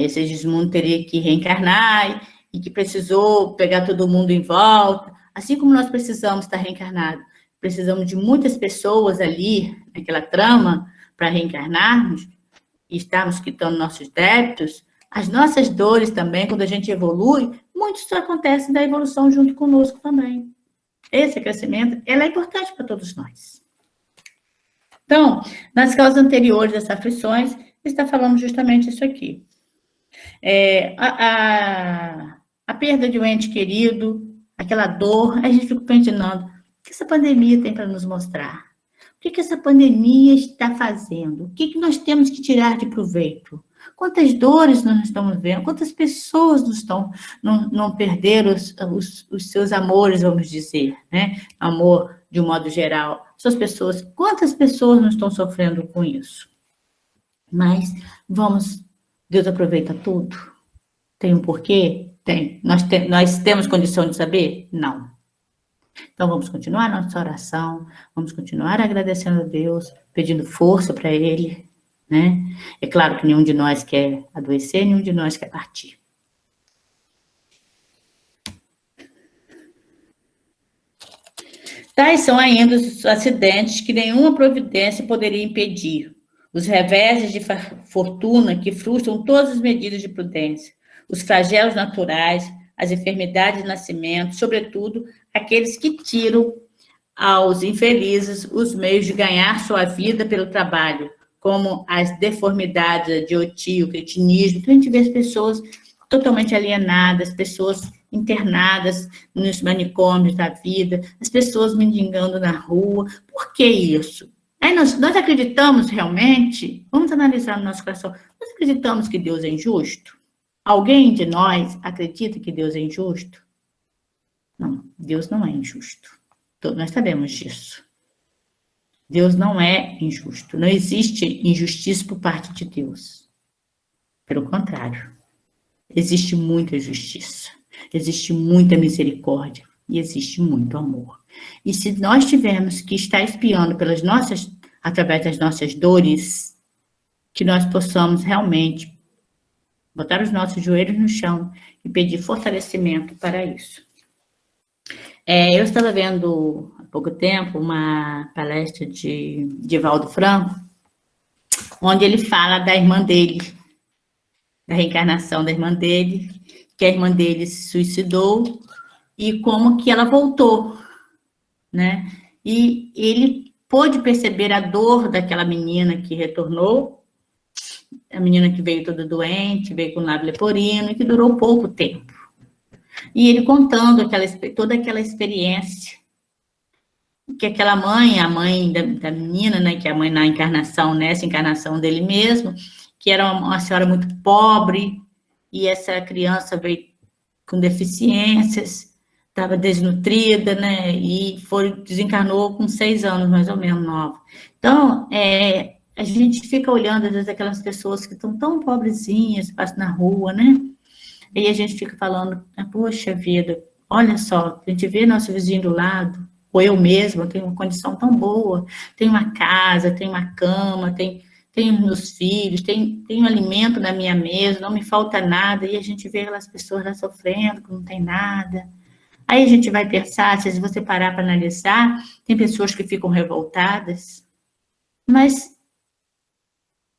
Segismundo teria que reencarnar e que precisou pegar todo mundo em volta. Assim como nós precisamos estar reencarnados, precisamos de muitas pessoas ali, naquela trama, para reencarnarmos e estarmos quitando nossos débitos, as nossas dores também, quando a gente evolui, muitos acontecem da evolução junto conosco também. Esse crescimento, ela é importante para todos nós. Então, nas causas anteriores das aflições, está falando justamente isso aqui. A perda de um ente querido, aquela dor, a gente fica pensando, o que essa pandemia tem para nos mostrar? O que essa pandemia está fazendo? O que nós temos que tirar de proveito? Quantas dores nós estamos vendo? Quantas pessoas não perderam os seus amores, vamos dizer, né? Amor, de um modo geral. Quantas pessoas não estão sofrendo com isso? Mas Deus aproveita tudo? Tem um porquê? Tem. Nós temos condição de saber? Não. Então, vamos continuar nossa oração, vamos continuar agradecendo a Deus, pedindo força para Ele, né? É claro que nenhum de nós quer adoecer, nenhum de nós quer partir. Tais são ainda os acidentes que nenhuma providência poderia impedir, os reveses de fortuna que frustram todas as medidas de prudência, os flagelos naturais, as enfermidades de nascimento, sobretudo aqueles que tiram aos infelizes os meios de ganhar sua vida pelo trabalho, como as deformidades, a idiotia, o cretinismo. Então, a gente vê as pessoas totalmente alienadas, pessoas internadas nos manicômios da vida, as pessoas mendigando na rua. Por que isso? Aí nós acreditamos realmente, vamos analisar no nosso coração, nós acreditamos que Deus é injusto? Alguém de nós acredita que Deus é injusto? Não, Deus não é injusto. Todos nós sabemos disso. Deus não é injusto. Não existe injustiça por parte de Deus. Pelo contrário, existe muita justiça, existe muita misericórdia e existe muito amor. E se nós tivermos que estar espiando através das nossas dores, que nós possamos realmente botar os nossos joelhos no chão e pedir fortalecimento para isso. Eu estava vendo há pouco tempo uma palestra de Divaldo Franco, onde ele fala da irmã dele, da reencarnação da irmã dele, que a irmã dele se suicidou e como que ela voltou, né? E ele pôde perceber a dor daquela menina que retornou, a menina que veio toda doente, veio com lábio leporino e que durou pouco tempo. E ele contando toda aquela experiência que aquela mãe, a mãe da menina, né, que é a mãe na encarnação, nessa encarnação dele mesmo, que era uma senhora muito pobre, e essa criança veio com deficiências, estava desnutrida, né, e desencarnou com 6 anos, mais ou menos, nova. Então, a gente fica olhando, às vezes, aquelas pessoas que estão tão pobrezinhas, passam na rua, né, e a gente fica falando, poxa vida, olha só, a gente vê nosso vizinho do lado, ou eu mesma, tenho uma condição tão boa, tenho uma casa, tenho uma cama, tenho os meus filhos, tenho alimento na minha mesa, não me falta nada, e a gente vê aquelas pessoas lá sofrendo, que não tem nada. Aí a gente vai pensar, se você parar para analisar, tem pessoas que ficam revoltadas, mas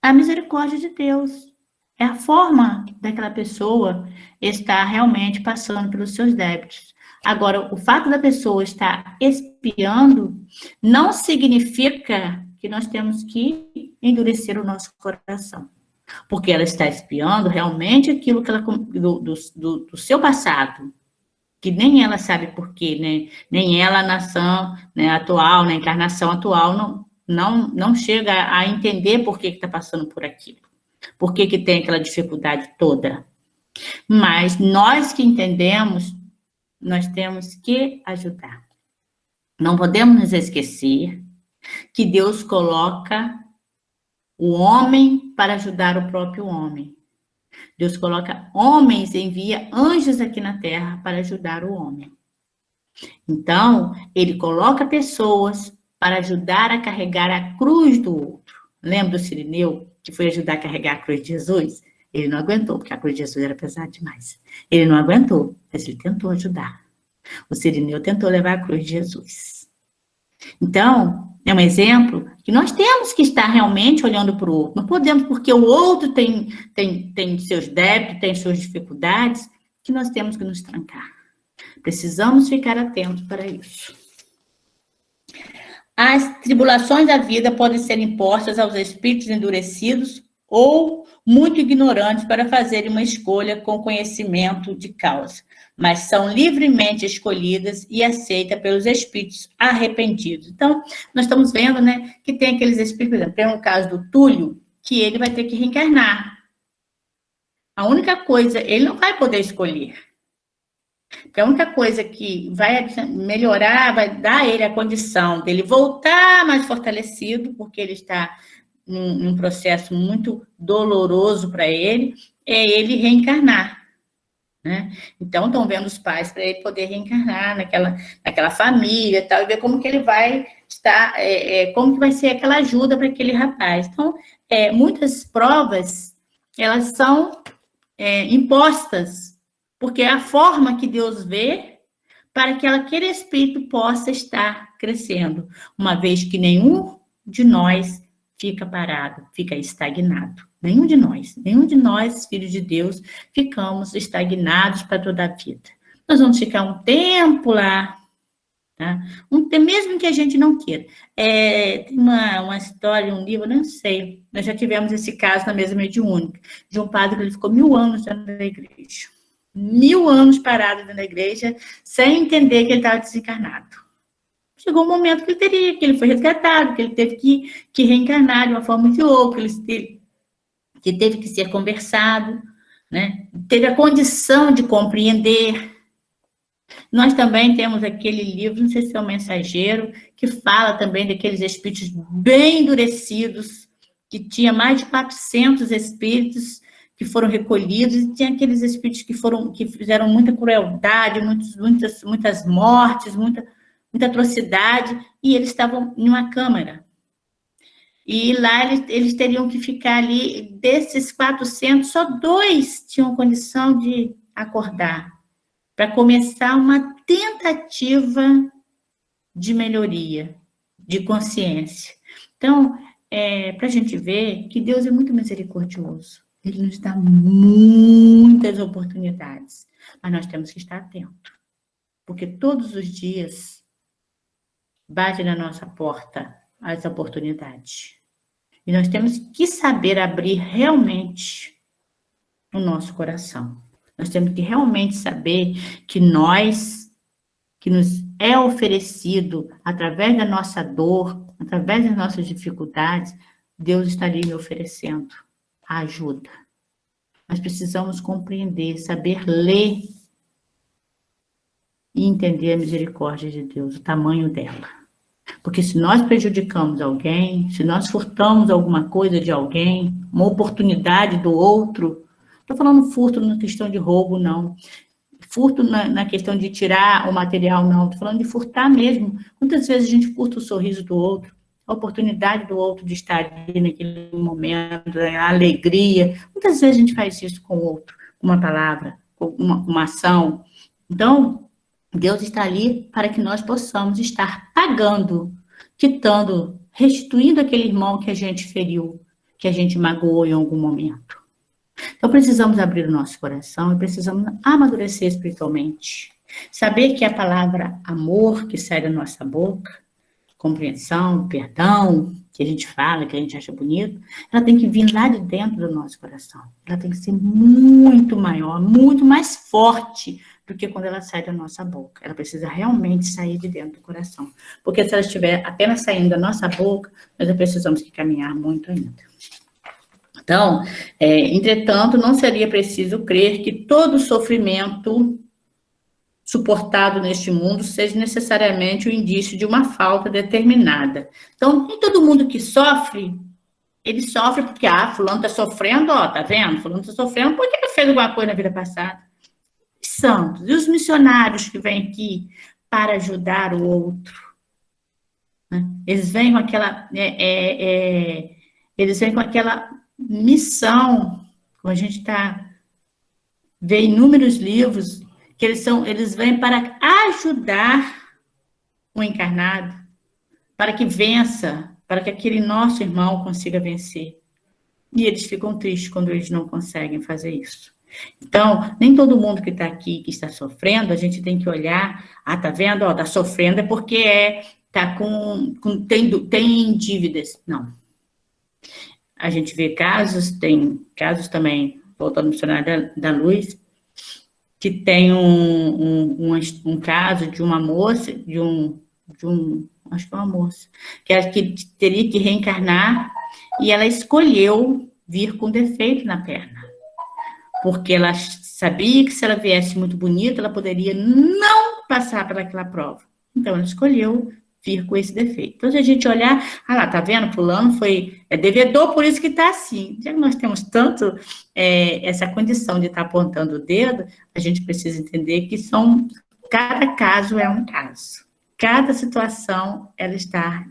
a misericórdia de Deus é a forma daquela pessoa estar realmente passando pelos seus débitos. Agora, o fato da pessoa estar expiando não significa que nós temos que endurecer o nosso coração. Porque ela está expiando realmente aquilo que ela, do seu passado, que nem ela sabe por quê, né? Nem ela, a nação, né, atual, na encarnação atual, não chega a entender por que está passando por aquilo. Por que tem aquela dificuldade toda. Mas nós que entendemos, nós temos que ajudar. Não podemos nos esquecer que Deus coloca o homem para ajudar o próprio homem. Deus coloca homens, envia anjos aqui na terra para ajudar o homem. Então, ele coloca pessoas para ajudar a carregar a cruz do outro. Lembra do Cirineu, que foi ajudar a carregar a cruz de Jesus? Ele não aguentou, porque a cruz de Jesus era pesada demais. Ele não aguentou, mas ele tentou ajudar. O Cirineu tentou levar a cruz de Jesus. Então, é um exemplo que nós temos que estar realmente olhando para o outro. Não podemos, porque o outro tem seus débitos, tem suas dificuldades, que nós temos que nos trancar. Precisamos ficar atentos para isso. As tribulações da vida podem ser impostas aos espíritos endurecidos ou muito ignorantes para fazerem uma escolha com conhecimento de causa, mas são livremente escolhidas e aceitas pelos espíritos arrependidos. Então, nós estamos vendo, né, que tem aqueles espíritos, por exemplo, tem um caso do Túlio, que ele vai ter que reencarnar. A única coisa, ele não vai poder escolher. Porque a única coisa que vai melhorar, vai dar a ele a condição dele voltar mais fortalecido, porque ele está num processo muito doloroso para ele, é ele reencarnar. Né? Então, estão vendo os pais para ele poder reencarnar naquela família e tal, e ver como que ele vai estar, como que vai ser aquela ajuda para aquele rapaz. Então, muitas provas, elas são impostas, porque é a forma que Deus vê para que aquele espírito possa estar crescendo, uma vez que nenhum de nós fica parado, fica estagnado. Nenhum de nós, filhos de Deus, ficamos estagnados para toda a vida. Nós vamos ficar um tempo lá, tá? Mesmo que a gente não queira. Tem uma história, um livro, não sei, nós já tivemos esse caso na mesa mediúnica, de um padre que ele ficou 1000 anos dentro da igreja. 1000 anos parado dentro da igreja, sem entender que ele estava desencarnado. Chegou um momento que ele foi resgatado, que ele teve que reencarnar de uma forma ou de outra, que teve que ser conversado, né? Teve a condição de compreender. Nós também temos aquele livro, não sei se é o Mensageiro, que fala também daqueles espíritos bem endurecidos, que tinha mais de 400 espíritos que foram recolhidos, e tinha aqueles espíritos que fizeram muita crueldade, muitas mortes, muita atrocidade, e eles estavam em uma câmara. E lá eles teriam que ficar ali, desses 400, só 2 tinham condição de acordar, para começar uma tentativa de melhoria, de consciência. Então, para a gente ver que Deus é muito misericordioso. Ele nos dá muitas oportunidades, mas nós temos que estar atentos, porque todos os dias bate na nossa porta as oportunidades. E nós temos que saber abrir realmente o nosso coração. Nós temos que realmente saber que que nos é oferecido, através da nossa dor, através das nossas dificuldades, Deus está ali me oferecendo a ajuda. Nós precisamos compreender, saber ler e entender a misericórdia de Deus, o tamanho dela. Porque se nós prejudicamos alguém, se nós furtamos alguma coisa de alguém, uma oportunidade do outro, estou falando furto na questão de roubo, não. Furto na questão de tirar o material, não. Estou falando de furtar mesmo. Muitas vezes a gente furta o sorriso do outro, a oportunidade do outro de estar ali naquele momento, a alegria. Muitas vezes a gente faz isso com o outro, com uma palavra, com uma ação. Então, Deus está ali para que nós possamos estar pagando, quitando, restituindo aquele irmão que a gente feriu, que a gente magoou em algum momento. Então, precisamos abrir o nosso coração e precisamos amadurecer espiritualmente. Saber que a palavra amor que sai da nossa boca, compreensão, perdão, que a gente fala, que a gente acha bonito, ela tem que vir lá de dentro do nosso coração. Ela tem que ser muito maior, muito mais forte do que quando ela sai da nossa boca. Ela precisa realmente sair de dentro do coração. Porque se ela estiver apenas saindo da nossa boca, nós precisamos caminhar muito ainda. Então, entretanto, não seria preciso crer que todo sofrimento suportado neste mundo seja necessariamente o indício de uma falta determinada. Então, nem todo mundo que sofre, ele sofre porque, fulano está sofrendo, tá vendo? Fulano está sofrendo porque ele fez alguma coisa na vida passada. Os santos, e os missionários que vêm aqui para ajudar o outro? Né? Eles vêm com aquela... eles vêm com aquela missão, como a gente vê inúmeros livros, que eles vêm para ajudar o encarnado, para que vença, para que aquele nosso irmão consiga vencer. E eles ficam tristes quando eles não conseguem fazer isso. Então, nem todo mundo que está aqui, que está sofrendo, a gente tem que olhar, tá vendo? Está sofrendo é porque tem dívidas. Não. A gente vê tem casos também, voltando ao missionário da luz, que tem um caso de uma moça, acho que é uma moça, que teria que reencarnar, e ela escolheu vir com defeito na perna, porque ela sabia que se ela viesse muito bonita, ela poderia não passar pelaquela prova. Então, ela escolheu vir com esse defeito. Então, se a gente olhar, tá vendo, fulano é devedor, por isso que está assim. Já que nós temos tanto essa condição de estar apontando o dedo, a gente precisa entender que cada caso é um caso. Cada situação, ela está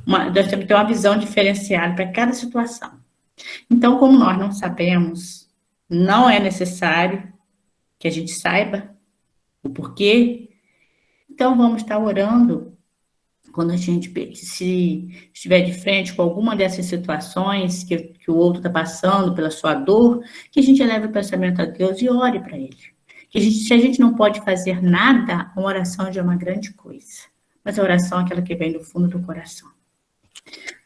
nós temos que ter uma visão diferenciada para cada situação. Então, como nós não sabemos, não é necessário que a gente saiba o porquê. Então, vamos estar orando quando a gente se estiver de frente com alguma dessas situações que o outro está passando pela sua dor, que a gente eleve o pensamento a Deus e ore para Ele. Se a gente não pode fazer nada, a oração já é uma grande coisa. Mas a oração é aquela que vem do fundo do coração.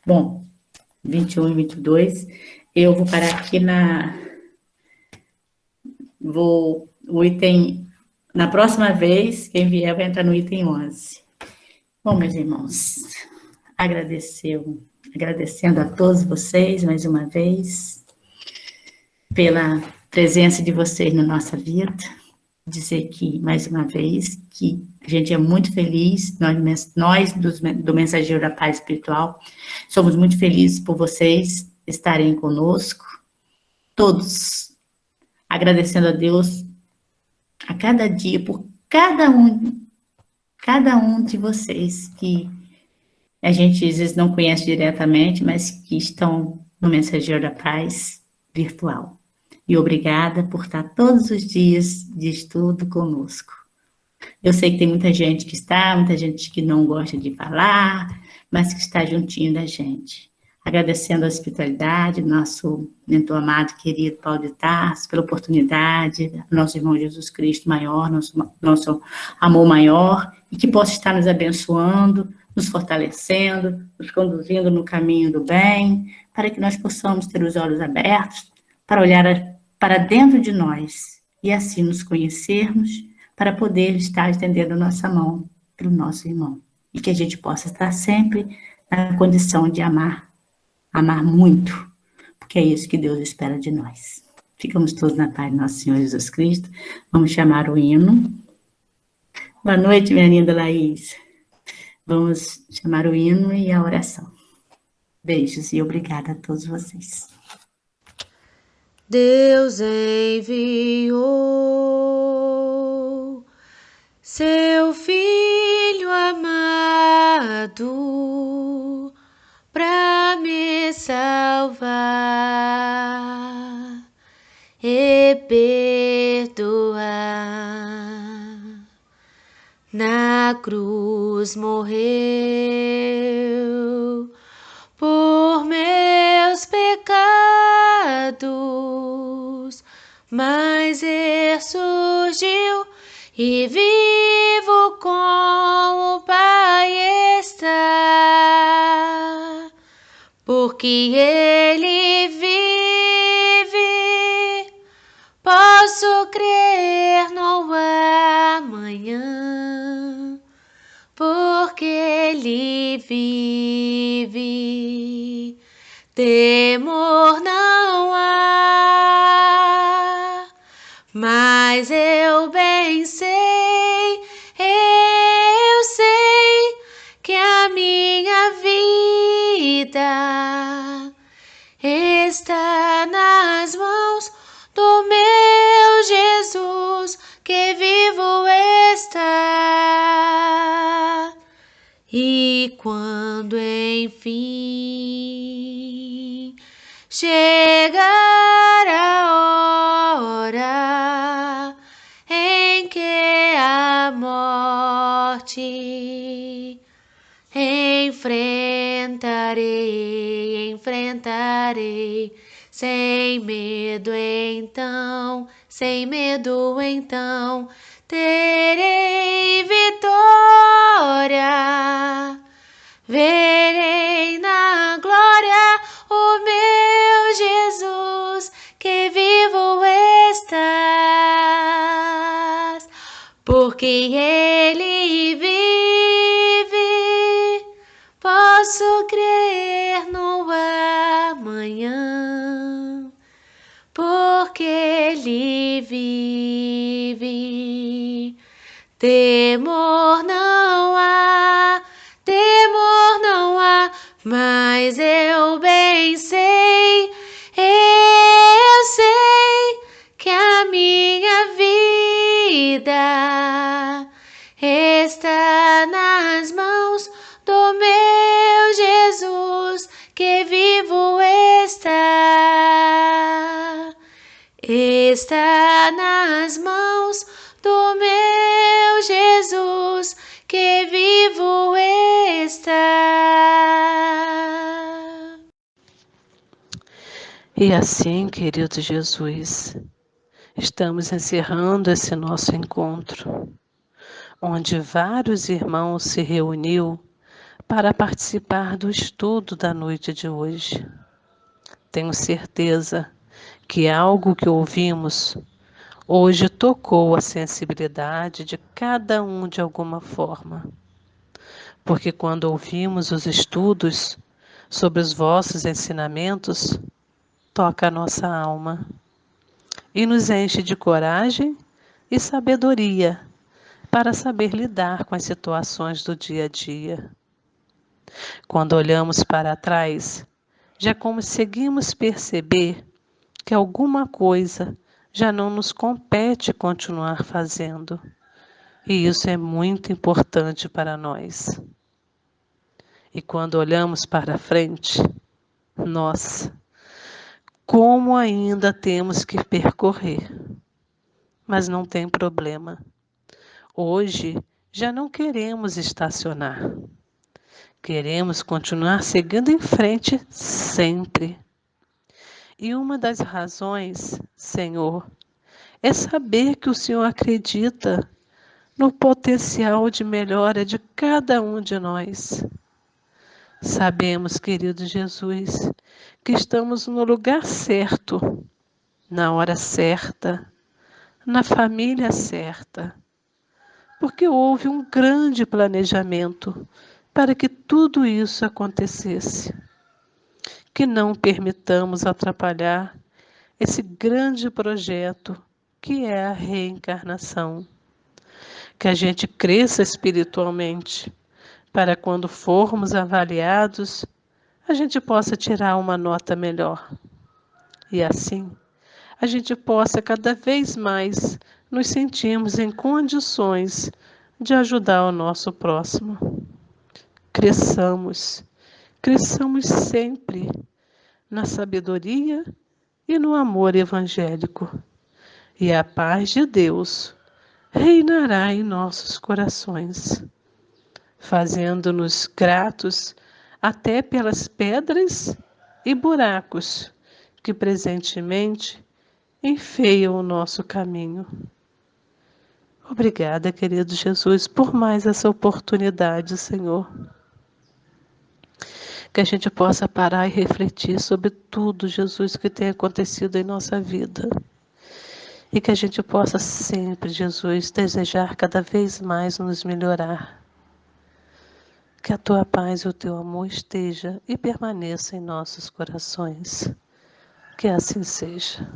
Bom, 21 e 22, eu vou parar aqui o item... Na próxima vez, quem vier vai entrar no item 11. Bom, meus irmãos, agradecendo a todos vocês, mais uma vez, pela presença de vocês na nossa vida. Dizer que, mais uma vez, que a gente é muito feliz, nós do Mensageiro da Paz Espiritual, somos muito felizes por vocês estarem conosco, todos, agradecendo a Deus a cada dia, por cada um de vocês que a gente às vezes não conhece diretamente, mas que estão no Mensageiro da Paz virtual. E obrigada por estar todos os dias de estudo conosco. Eu sei que tem muita gente que não gosta de falar, mas que está juntinho da gente. Agradecendo a espiritualidade, nosso mentor amado, querido Paulo de Tarso, pela oportunidade, nosso irmão Jesus Cristo maior, nosso amor maior, e que possa estar nos abençoando, nos fortalecendo, nos conduzindo no caminho do bem, para que nós possamos ter os olhos abertos, para olhar para dentro de nós, e assim nos conhecermos, para poder estar estendendo a nossa mão para o nosso irmão. E que a gente possa estar sempre na condição de amar muito, porque é isso que Deus espera de nós. Ficamos todos na paz do nosso Senhor Jesus Cristo. Vamos chamar o hino. Boa noite, minha linda Laís. Vamos chamar o hino e a oração. Beijos e obrigada a todos vocês. Deus enviou seu Filho amado para me salvar e perdoar na cruz morreu por meus pecados, mas ressurgiu e vivo com o Pai está, porque Ele vive, posso crer no amanhã, porque Ele vive, temor não há, mas eu bem sei, eu sei que a minha vida está nas mãos do meu Jesus, que vivo está. E quando enfim chegar a hora em que a morte enfrentarei, sem medo então, terei vitória, verei na glória o meu Jesus, que vivo estás, porque Ele vive, posso crer no amanhã, porque Ele vive, temor não há, mas eu bem sei, eu sei que a minha vida está nas mãos do meu Jesus, que vivo está nas mãos do meu Jesus, que vivo está. E assim, querido Jesus, estamos encerrando esse nosso encontro, onde vários irmãos se reuniu para participar do estudo da noite de hoje. Tenho certeza que algo que ouvimos hoje tocou a sensibilidade de cada um de alguma forma. Porque quando ouvimos os estudos sobre os vossos ensinamentos, toca a nossa alma e nos enche de coragem e sabedoria para saber lidar com as situações do dia a dia. Quando olhamos para trás, já conseguimos perceber que alguma coisa já não nos compete continuar fazendo. E isso é muito importante para nós. E quando olhamos para frente, nossa, como ainda temos que percorrer. Mas não tem problema. Hoje já não queremos estacionar. Queremos continuar seguindo em frente sempre. E uma das razões, Senhor, é saber que o Senhor acredita no potencial de melhora de cada um de nós. Sabemos, querido Jesus, que estamos no lugar certo, na hora certa, na família certa, porque houve um grande planejamento para que tudo isso acontecesse. Que não permitamos atrapalhar esse grande projeto que é a reencarnação. Que a gente cresça espiritualmente, para quando formos avaliados, a gente possa tirar uma nota melhor. E assim, a gente possa cada vez mais nos sentirmos em condições de ajudar o nosso próximo. Cresçamos sempre na sabedoria e no amor evangélico. E a paz de Deus reinará em nossos corações, fazendo-nos gratos até pelas pedras e buracos que presentemente enfeiam o nosso caminho. Obrigada, querido Jesus, por mais essa oportunidade, Senhor. Que a gente possa parar e refletir sobre tudo, Jesus, que tem acontecido em nossa vida. E que a gente possa sempre, Jesus, desejar cada vez mais nos melhorar. Que a tua paz e o teu amor esteja e permaneça em nossos corações. Que assim seja.